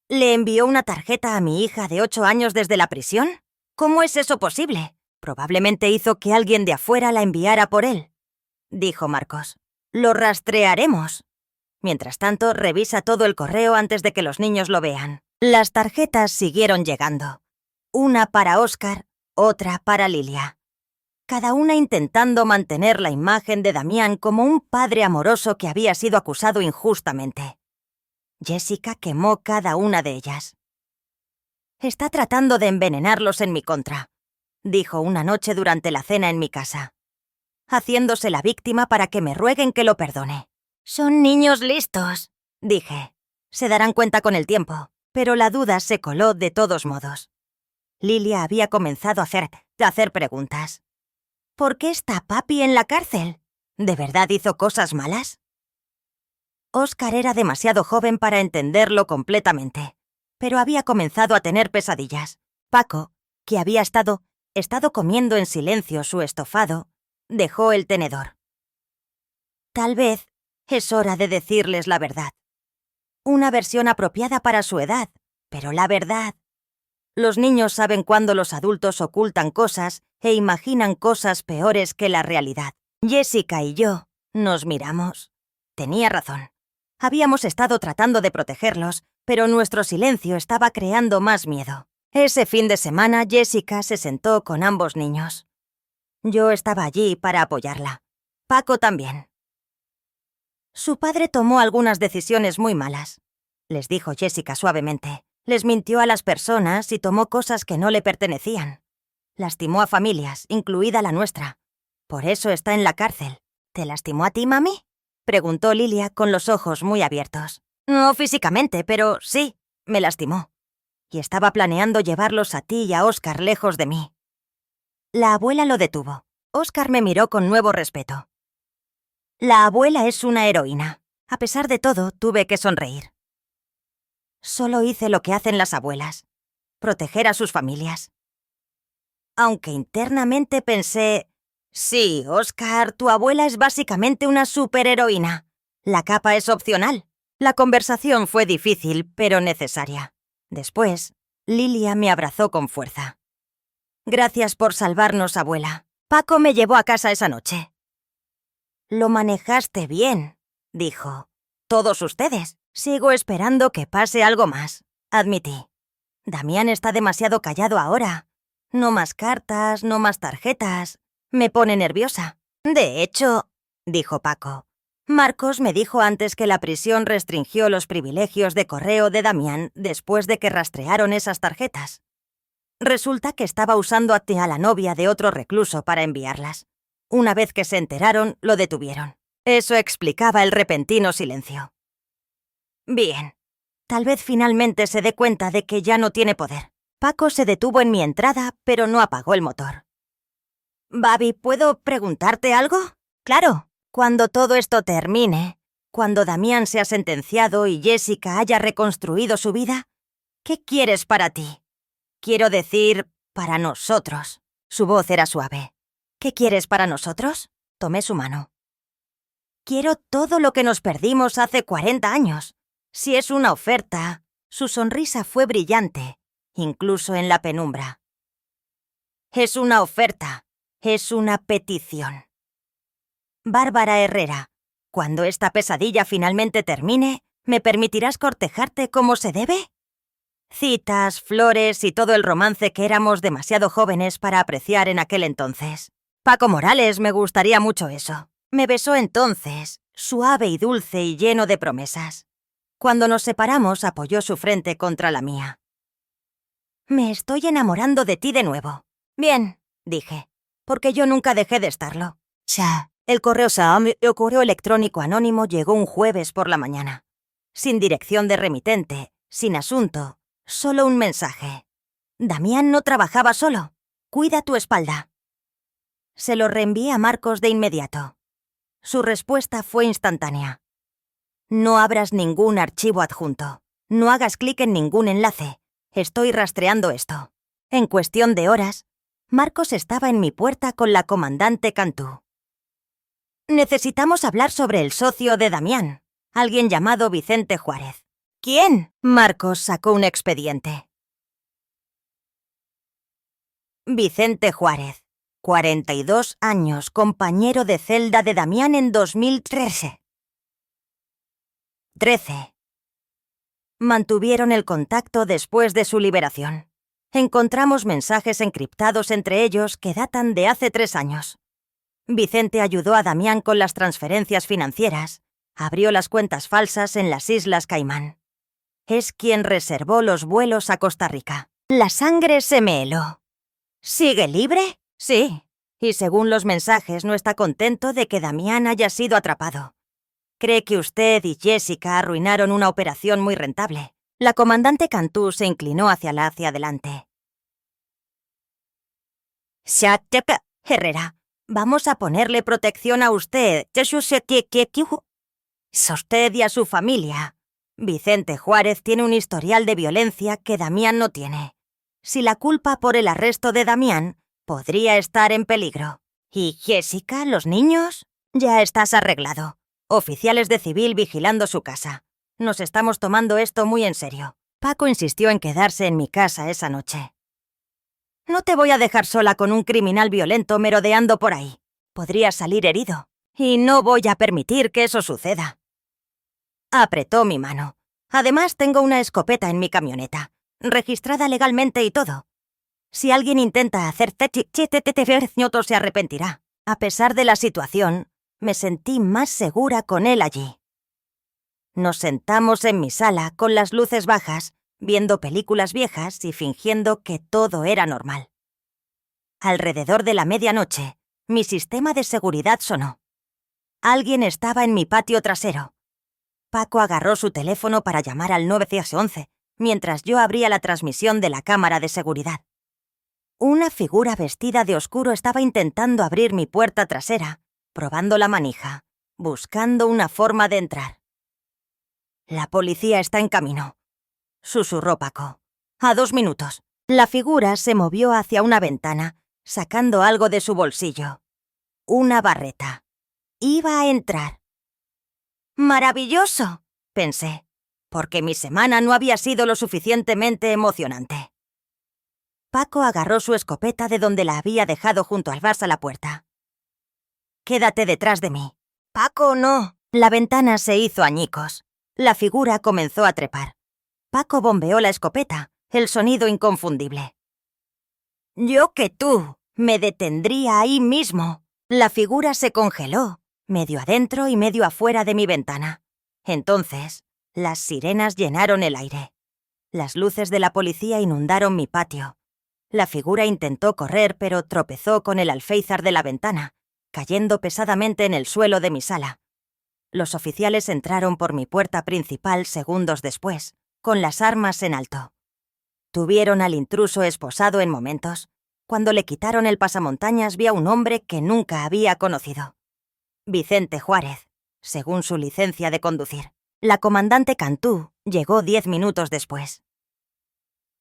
¿Le envió una tarjeta a mi hija de 8 años desde la prisión? ¿Cómo es eso posible? Probablemente hizo que alguien de afuera la enviara por él, dijo Marcos. Lo rastrearemos. Mientras tanto, revisa todo el correo antes de que los niños lo vean. Las tarjetas siguieron llegando. Una para Oscar, otra para Lilia. Cada una intentando mantener la imagen de Damián como un padre amoroso que había sido acusado injustamente. Jessica quemó cada una de ellas. Está tratando de envenenarlos en mi contra, dijo una noche durante la cena en mi casa, haciéndose la víctima para que me rueguen que lo perdone. Son niños listos, dije. Se darán cuenta con el tiempo, pero la duda se coló de todos modos. Lilia había comenzado a hacer preguntas. ¿Por qué está papi en la cárcel? ¿De verdad hizo cosas malas? Oscar era demasiado joven para entenderlo completamente, pero había comenzado a tener pesadillas. Paco, que había estado comiendo en silencio su estofado, dejó el tenedor. Tal vez es hora de decirles la verdad. Una versión apropiada para su edad, pero la verdad. Los niños saben cuándo los adultos ocultan cosas e imaginan cosas peores que la realidad. Jessica y yo nos miramos. Tenía razón. Habíamos estado tratando de protegerlos, pero nuestro silencio estaba creando más miedo. Ese fin de semana, Jessica se sentó con ambos niños. Yo estaba allí para apoyarla. Paco también. Su padre tomó algunas decisiones muy malas, les dijo Jessica suavemente. Les mintió a las personas y tomó cosas que no le pertenecían. Lastimó a familias, incluida la nuestra. Por eso está en la cárcel. ¿Te lastimó a ti, mami? Preguntó Lilia con los ojos muy abiertos. No físicamente, pero sí, me lastimó. Y estaba planeando llevarlos a ti y a Oscar lejos de mí. La abuela lo detuvo. Oscar me miró con nuevo respeto. La abuela es una heroína. A pesar de todo, tuve que sonreír. Solo hice lo que hacen las abuelas. Proteger a sus familias. Aunque internamente pensé... Sí, Oscar, tu abuela es básicamente una superheroína. La capa es opcional. La conversación fue difícil, pero necesaria. Después, Lilia me abrazó con fuerza. Gracias por salvarnos, abuela. Paco me llevó a casa esa noche. Lo manejaste bien, dijo. Todos ustedes. Sigo esperando que pase algo más, admití. Damián está demasiado callado ahora. No más cartas, no más tarjetas. Me pone nerviosa. De hecho, dijo Paco, Marcos me dijo antes que la prisión restringió los privilegios de correo de Damián después de que rastrearon esas tarjetas. Resulta que estaba usando a la novia de otro recluso para enviarlas. Una vez que se enteraron, lo detuvieron. Eso explicaba el repentino silencio. Bien. Tal vez finalmente se dé cuenta de que ya no tiene poder. Paco se detuvo en mi entrada, pero no apagó el motor. Babi, ¿puedo preguntarte algo? Claro. Cuando todo esto termine, cuando Damián sea sentenciado y Jessica haya reconstruido su vida, ¿qué quieres para ti? Quiero decir, para nosotros. Su voz era suave. ¿Qué quieres para nosotros? Tomé su mano. Quiero todo lo que nos perdimos hace 40 años. Si es una oferta... Su sonrisa fue brillante, incluso en la penumbra. Es una oferta. Es una petición. Bárbara Herrera, cuando esta pesadilla finalmente termine, ¿me permitirás cortejarte como se debe? Citas, flores y todo el romance que éramos demasiado jóvenes para apreciar en aquel entonces. Paco Morales, me gustaría mucho eso. Me besó entonces, suave y dulce y lleno de promesas. Cuando nos separamos, apoyó su frente contra la mía. Me estoy enamorando de ti de nuevo. Bien, dije, porque yo nunca dejé de estarlo. El correo SAM o correo electrónico anónimo llegó un jueves por la mañana. Sin dirección de remitente, sin asunto, solo un mensaje. Damián no trabajaba solo. Cuida tu espalda. Se lo reenvié a Marcos de inmediato. Su respuesta fue instantánea. No abras ningún archivo adjunto. No hagas clic en ningún enlace. Estoy rastreando esto. En cuestión de horas, Marcos estaba en mi puerta con la comandante Cantú. Necesitamos hablar sobre el socio de Damián, alguien llamado Vicente Juárez. ¿Quién? Marcos sacó un expediente. Vicente Juárez, 42 años, compañero de celda de Damián en 2013. 13. Mantuvieron el contacto después de su liberación. Encontramos mensajes encriptados entre ellos que datan de hace 3 años. Vicente ayudó a Damián con las transferencias financieras, abrió las cuentas falsas en las Islas Caimán. Es quien reservó los vuelos a Costa Rica. La sangre se me heló. ¿Sigue libre? Sí. Y según los mensajes no está contento de que Damián haya sido atrapado. Cree que usted y Jessica arruinaron una operación muy rentable. La comandante Cantú se inclinó hacia adelante. Herrera, vamos a ponerle protección a usted. A usted y a su familia. Vicente Juárez tiene un historial de violencia que Damián no tiene. Si la culpa por el arresto de Damián, podría estar en peligro. ¿Y Jessica, los niños? Ya estás arreglado. Oficiales de civil vigilando su casa. Nos estamos tomando esto muy en serio. Paco insistió en quedarse en mi casa esa noche. No te voy a dejar sola con un criminal violento merodeando por ahí. Podrías salir herido. Y no voy a permitir que eso suceda. Apretó mi mano. Además, tengo una escopeta en mi camioneta, registrada legalmente y todo. Si alguien intenta hacer se arrepentirá. A pesar de la situación, me sentí más segura con él allí. Nos sentamos en mi sala con las luces bajas, viendo películas viejas y fingiendo que todo era normal. Alrededor de la medianoche, mi sistema de seguridad sonó. Alguien estaba en mi patio trasero. Paco agarró su teléfono para llamar al 911, mientras yo abría la transmisión de la cámara de seguridad. Una figura vestida de oscuro estaba intentando abrir mi puerta trasera, probando la manija, buscando una forma de entrar. «La policía está en camino», susurró Paco. «A 2 minutos». La figura se movió hacia una ventana, sacando algo de su bolsillo. Una barreta. Iba a entrar. «¡Maravilloso!», pensé, porque mi semana no había sido lo suficientemente emocionante. Paco agarró su escopeta de donde la había dejado junto al vas a la puerta. «Quédate detrás de mí». «Paco, no». La ventana se hizo añicos. La figura comenzó a trepar. Paco bombeó la escopeta, el sonido inconfundible. «Yo que tú, me detendría ahí mismo». La figura se congeló, medio adentro y medio afuera de mi ventana. Entonces, las sirenas llenaron el aire. Las luces de la policía inundaron mi patio. La figura intentó correr, pero tropezó con el alféizar de la ventana, cayendo pesadamente en el suelo de mi sala. Los oficiales entraron por mi puerta principal segundos después, con las armas en alto. Tuvieron al intruso esposado en momentos. Cuando le quitaron el pasamontañas vi a un hombre que nunca había conocido. Vicente Juárez, según su licencia de conducir. La comandante Cantú llegó 10 minutos después.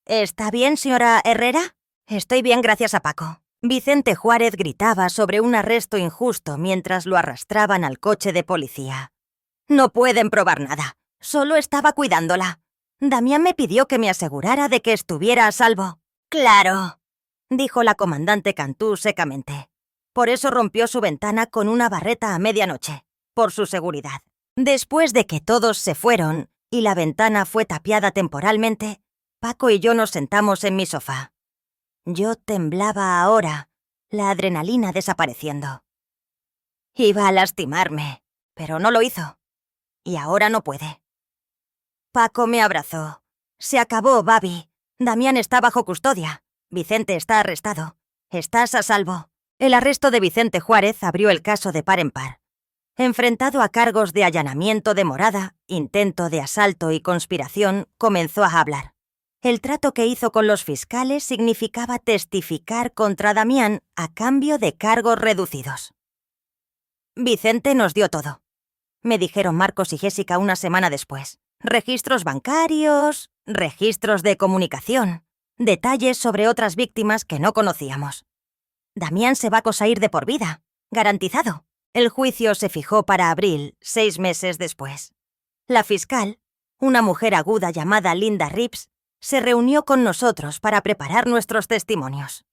«¿Está bien, señora Herrera?» «Estoy bien, gracias a Paco». Vicente Juárez gritaba sobre un arresto injusto mientras lo arrastraban al coche de policía. «No pueden probar nada. Solo estaba cuidándola. Damián me pidió que me asegurara de que estuviera a salvo». «Claro», dijo la comandante Cantú secamente. «Por eso rompió su ventana con una barreta a medianoche, por su seguridad». Después de que todos se fueron y la ventana fue tapiada temporalmente, Paco y yo nos sentamos en mi sofá. Yo temblaba ahora, la adrenalina desapareciendo. Iba a lastimarme, pero no lo hizo. Y ahora no puede. Paco me abrazó. «Se acabó, Babi. Damián está bajo custodia. Vicente está arrestado. Estás a salvo». El arresto de Vicente Juárez abrió el caso de par en par. Enfrentado a cargos de allanamiento de morada, intento de asalto y conspiración, comenzó a hablar. El trato que hizo con los fiscales significaba testificar contra Damián a cambio de cargos reducidos. «Vicente nos dio todo», me dijeron Marcos y Jessica una semana después. Registros bancarios, registros de comunicación, detalles sobre otras víctimas que no conocíamos. «Damián se va a cosair de por vida, garantizado». El juicio se fijó para abril, 6 meses después. La fiscal, una mujer aguda llamada Linda Rips, se reunió con nosotros para preparar nuestros testimonios.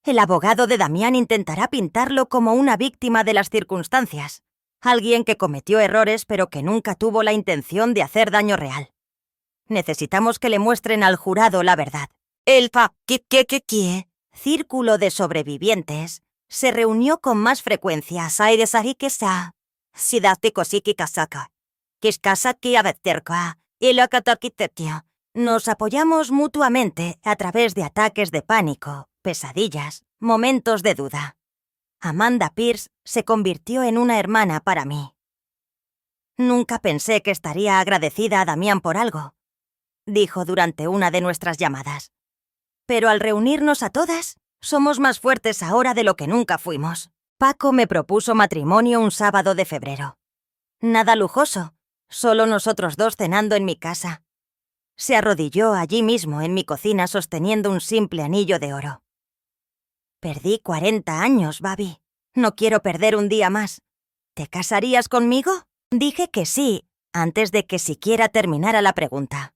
El abogado de Damián intentará pintarlo como una víctima de las circunstancias, alguien que cometió errores pero que nunca tuvo la intención de hacer daño real. Necesitamos que le muestren al jurado la verdad. El círculo de sobrevivientes se reunió con más frecuencia. Nos apoyamos mutuamente a través de ataques de pánico, pesadillas, momentos de duda. Amanda Pierce se convirtió en una hermana para mí. «Nunca pensé que estaría agradecida a Damián por algo», dijo durante una de nuestras llamadas. «Pero al reunirnos a todas, somos más fuertes ahora de lo que nunca fuimos». Paco me propuso matrimonio un sábado de febrero. Nada lujoso, solo nosotros dos cenando en mi casa. Se arrodilló allí mismo en mi cocina sosteniendo un simple anillo de oro. «Perdí 40 años, Babi. No quiero perder un día más. ¿Te casarías conmigo?» Dije que sí, antes de que siquiera terminara la pregunta.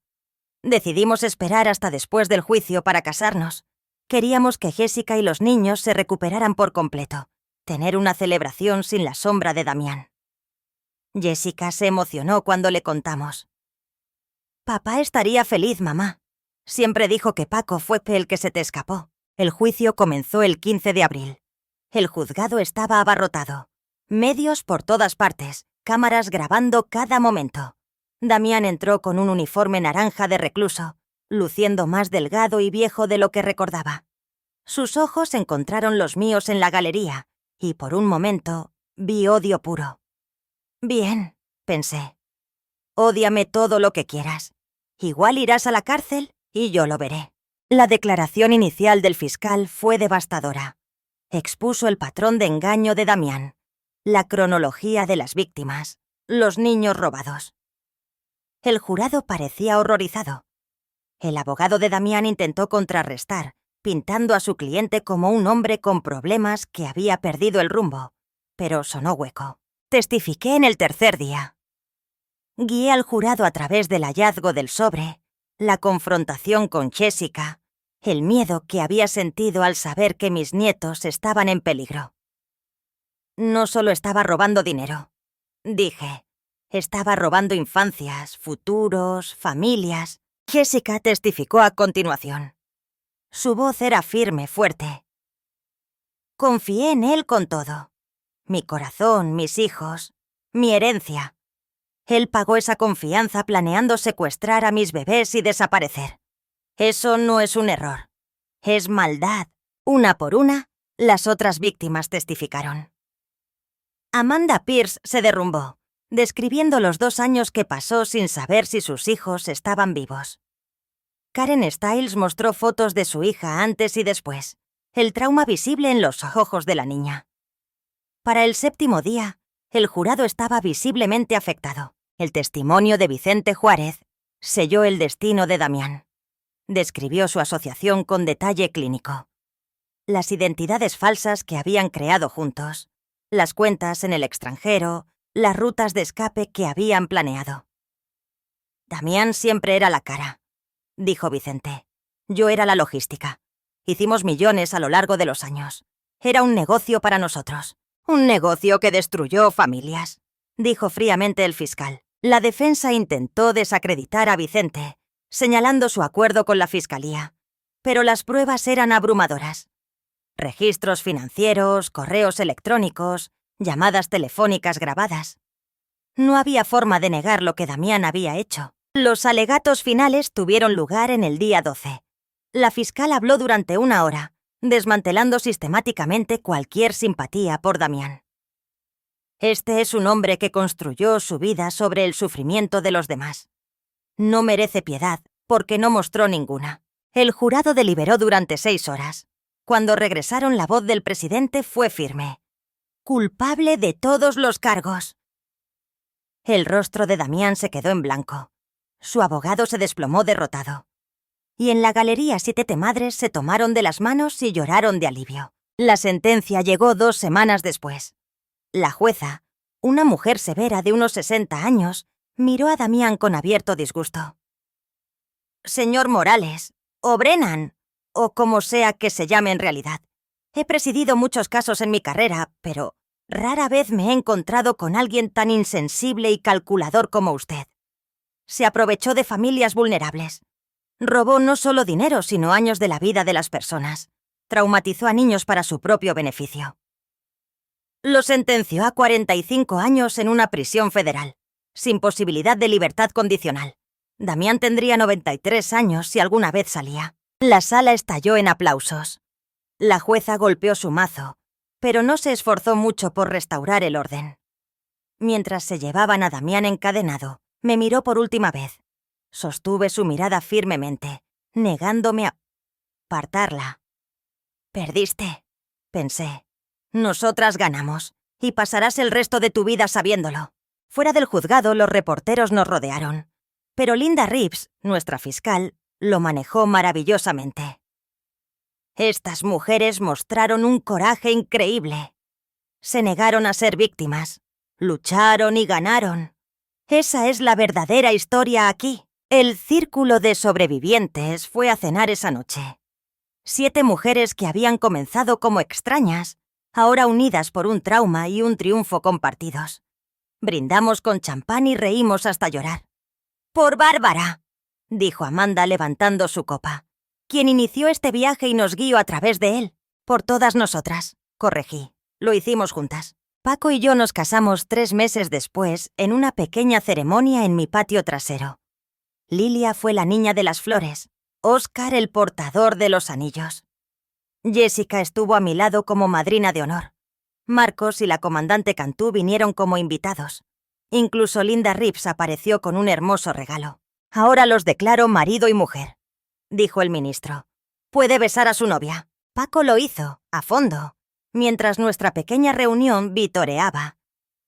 Decidimos esperar hasta después del juicio para casarnos. Queríamos que Jessica y los niños se recuperaran por completo, tener una celebración sin la sombra de Damián. Jessica se emocionó cuando le contamos. «Papá estaría feliz, mamá. Siempre dijo que Paco fue el que se te escapó». El juicio comenzó el 15 de abril. El juzgado estaba abarrotado. Medios por todas partes, cámaras grabando cada momento. Damián entró con un uniforme naranja de recluso, luciendo más delgado y viejo de lo que recordaba. Sus ojos encontraron los míos en la galería, y por un momento Vi odio puro. Bien, pensé. Ódiame todo lo que quieras. Igual irás a la cárcel y yo lo veré. La declaración inicial del fiscal fue devastadora. Expuso el patrón de engaño de Damián, la cronología de las víctimas, los niños robados. El jurado parecía horrorizado. El abogado de Damián intentó contrarrestar, pintando a su cliente como un hombre con problemas que había perdido el rumbo, pero sonó hueco. Testifiqué en el tercer día. Guié al jurado a través del hallazgo del sobre, la confrontación con Jessica, el miedo que había sentido al saber que mis nietos estaban en peligro. No solo estaba robando dinero, dije. Estaba robando infancias, futuros, familias. Jessica testificó a continuación. Su voz era firme, fuerte. Confié en él con todo. Mi corazón, mis hijos, mi herencia. Él pagó esa confianza planeando secuestrar a mis bebés y desaparecer. Eso no es un error. Es maldad. Una por una, las otras víctimas testificaron. Amanda Pierce se derrumbó, describiendo los 2 años que pasó sin saber si sus hijos estaban vivos. Karen Stiles mostró fotos de su hija antes y después, el trauma visible en los ojos de la niña. Para el 7º día, el jurado estaba visiblemente afectado. El testimonio de Vicente Juárez selló el destino de Damián. Describió su asociación con detalle clínico. Las identidades falsas que habían creado juntos, las cuentas en el extranjero, las rutas de escape que habían planeado. Damián siempre era la cara, dijo Vicente. Yo era la logística. Hicimos millones a lo largo de los años. Era un negocio para nosotros. Un negocio que destruyó familias, dijo fríamente el fiscal. La defensa intentó desacreditar a Vicente, señalando su acuerdo con la fiscalía, pero las pruebas eran abrumadoras. Registros financieros, correos electrónicos, llamadas telefónicas grabadas. No había forma de negar lo que Damián había hecho. Los alegatos finales tuvieron lugar en el día 12. La fiscal habló durante 1 hora, desmantelando sistemáticamente cualquier simpatía por Damián. Este es un hombre que construyó su vida sobre el sufrimiento de los demás. No merece piedad, porque no mostró ninguna. El jurado deliberó durante 6 horas. Cuando regresaron, la voz del presidente fue firme. «Culpable de todos los cargos». El rostro de Damián se quedó en blanco. Su abogado se desplomó derrotado. Y en la galería 7 madres se tomaron de las manos y lloraron de alivio. La sentencia llegó 2 semanas después. La jueza, una mujer severa de unos 60 años, miró a Damián con abierto disgusto. «Señor Morales, o Brennan, o como sea que se llame en realidad. He presidido muchos casos en mi carrera, pero rara vez me he encontrado con alguien tan insensible y calculador como usted. Se aprovechó de familias vulnerables. Robó no solo dinero, sino años de la vida de las personas. Traumatizó a niños para su propio beneficio. Lo sentenció a 45 años en una prisión federal, sin posibilidad de libertad condicional. Damián tendría 93 años si alguna vez salía. La sala estalló en aplausos. La jueza golpeó su mazo, pero no se esforzó mucho por restaurar el orden. Mientras se llevaban a Damián encadenado, me miró por última vez. Sostuve su mirada firmemente, negándome a apartarla. «Perdiste», pensé. «Nosotras ganamos, y pasarás el resto de tu vida sabiéndolo». Fuera del juzgado, los reporteros nos rodearon. Pero Linda Reeves, nuestra fiscal, lo manejó maravillosamente. Estas mujeres mostraron un coraje increíble. Se negaron a ser víctimas. Lucharon y ganaron. Esa es la verdadera historia aquí. El círculo de sobrevivientes fue a cenar esa noche. 7 mujeres que habían comenzado como extrañas, ahora unidas por un trauma y un triunfo compartidos. Brindamos con champán y reímos hasta llorar. «Por Bárbara», dijo Amanda levantando su copa, «quien inició este viaje y nos guió a través de él. Por todas nosotras», corregí. Lo hicimos juntas. Paco y yo nos casamos 3 meses después en una pequeña ceremonia en mi patio trasero. Lilia fue la niña de las flores, Oscar el portador de los anillos. Jessica estuvo a mi lado como madrina de honor. Marcos y la comandante Cantú vinieron como invitados. Incluso Linda Reeves apareció con un hermoso regalo. «Ahora los declaro marido y mujer», dijo el ministro. «Puede besar a su novia». Paco lo hizo, a fondo, mientras nuestra pequeña reunión vitoreaba.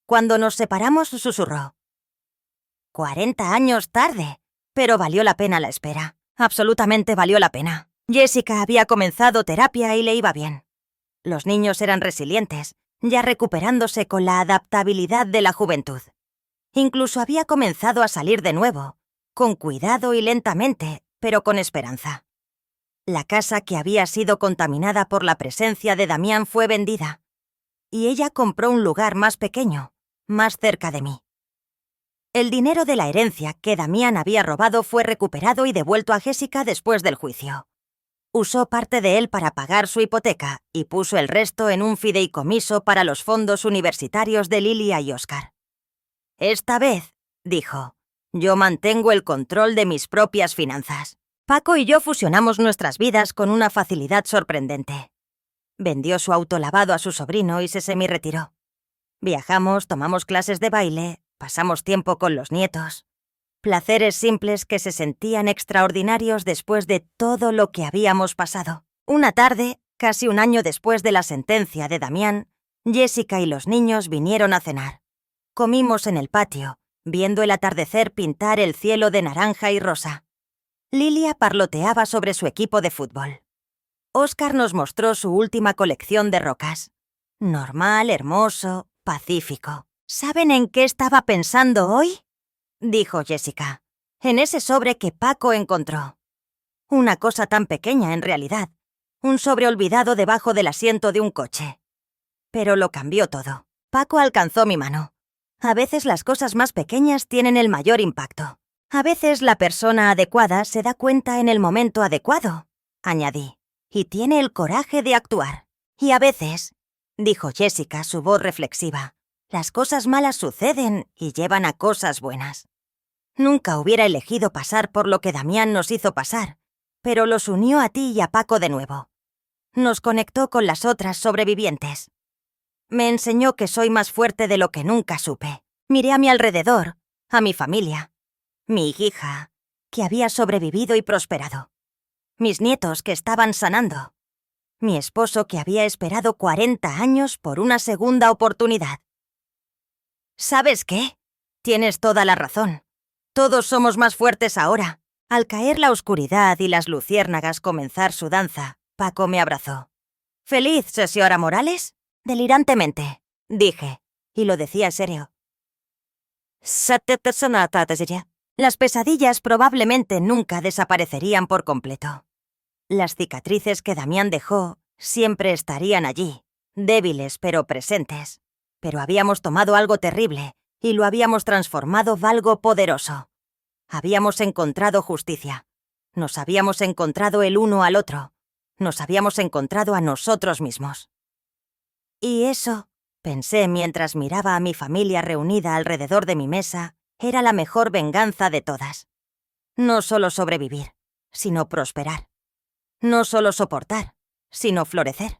Cuando nos separamos, susurró: «40 años tarde, pero valió la pena la espera. Absolutamente valió la pena». Jessica había comenzado terapia y le iba bien. Los niños eran resilientes, ya recuperándose con la adaptabilidad de la juventud. Incluso había comenzado a salir de nuevo, con cuidado y lentamente, pero con esperanza. La casa que había sido contaminada por la presencia de Damián fue vendida, y ella compró un lugar más pequeño, más cerca de mí. El dinero de la herencia que Damián había robado fue recuperado y devuelto a Jessica después del juicio. Usó parte de él para pagar su hipoteca y puso el resto en un fideicomiso para los fondos universitarios de Lilia y Oscar. «Esta vez», dijo, «yo mantengo el control de mis propias finanzas». Paco y yo fusionamos nuestras vidas con una facilidad sorprendente. Vendió su autolavado a su sobrino y se semi-retiró. Viajamos, tomamos clases de baile, pasamos tiempo con los nietos. Placeres simples que se sentían extraordinarios después de todo lo que habíamos pasado. Una tarde, casi un año después de la sentencia de Damián, Jessica y los niños vinieron a cenar. Comimos en el patio, viendo el atardecer pintar el cielo de naranja y rosa. Lilia parloteaba sobre su equipo de fútbol. Oscar nos mostró su última colección de rocas. Normal, hermoso, pacífico. ¿Saben en qué estaba pensando hoy?, dijo Jessica. En ese sobre que Paco encontró. Una cosa tan pequeña, en realidad. Un sobre olvidado debajo del asiento de un coche. Pero lo cambió todo. Paco alcanzó mi mano. A veces las cosas más pequeñas tienen el mayor impacto. A veces la persona adecuada se da cuenta en el momento adecuado, añadí, y tiene el coraje de actuar. Y a veces, dijo Jessica, su voz reflexiva, las cosas malas suceden y llevan a cosas buenas. Nunca hubiera elegido pasar por lo que Damián nos hizo pasar, pero los unió a ti y a Paco de nuevo. Nos conectó con las otras sobrevivientes. Me enseñó que soy más fuerte de lo que nunca supe. Miré a mi alrededor, a mi familia, mi hija, que había sobrevivido y prosperado, mis nietos que estaban sanando, mi esposo que había esperado 40 años por una segunda oportunidad. ¿Sabes qué? Tienes toda la razón. Todos somos más fuertes ahora. Al caer la oscuridad y las luciérnagas comenzar su danza, Paco me abrazó. «¿Feliz, señora Morales?» «Delirantemente», dije, y lo decía serio. Las pesadillas probablemente nunca desaparecerían por completo. Las cicatrices que Damián dejó siempre estarían allí, débiles pero presentes. Pero habíamos tomado algo terrible y lo habíamos transformado en algo poderoso. Habíamos encontrado justicia. Nos habíamos encontrado el uno al otro. Nos habíamos encontrado a nosotros mismos. Y eso, pensé mientras miraba a mi familia reunida alrededor de mi mesa, era la mejor venganza de todas. No solo sobrevivir, sino prosperar. No solo soportar, sino florecer.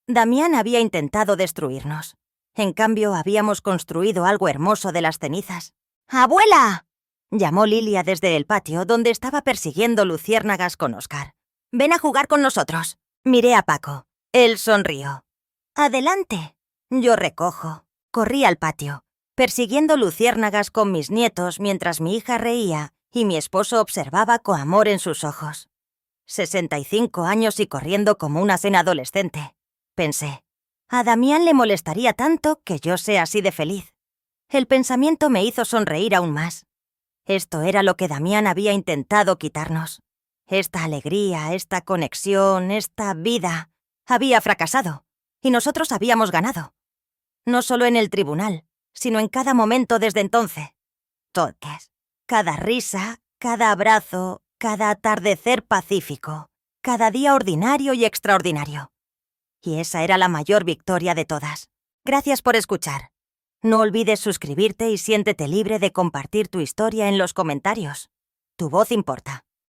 Damián había intentado destruirnos. En cambio, habíamos construido algo hermoso de las cenizas. «¡Abuela!», llamó Lilia desde el patio, donde estaba persiguiendo luciérnagas con Oscar. «Ven a jugar con nosotros». Miré a Paco. Él sonrió. «Adelante». Yo recojo. Corrí al patio, persiguiendo luciérnagas con mis nietos mientras mi hija reía y mi esposo observaba con amor en sus ojos. 65 años y corriendo como una cena adolescente. Pensé, a Damián le molestaría tanto que yo sea así de feliz. El pensamiento me hizo sonreír aún más. Esto era lo que Damián había intentado quitarnos. Esta alegría, esta conexión, esta vida, había fracasado, y nosotros habíamos ganado. No solo en el tribunal, sino en cada momento desde entonces. Toques, cada risa, cada abrazo, cada atardecer pacífico, cada día ordinario y extraordinario. Y esa era la mayor victoria de todas. Gracias por escuchar. No olvides suscribirte y siéntete libre de compartir tu historia en los comentarios. Tu voz importa.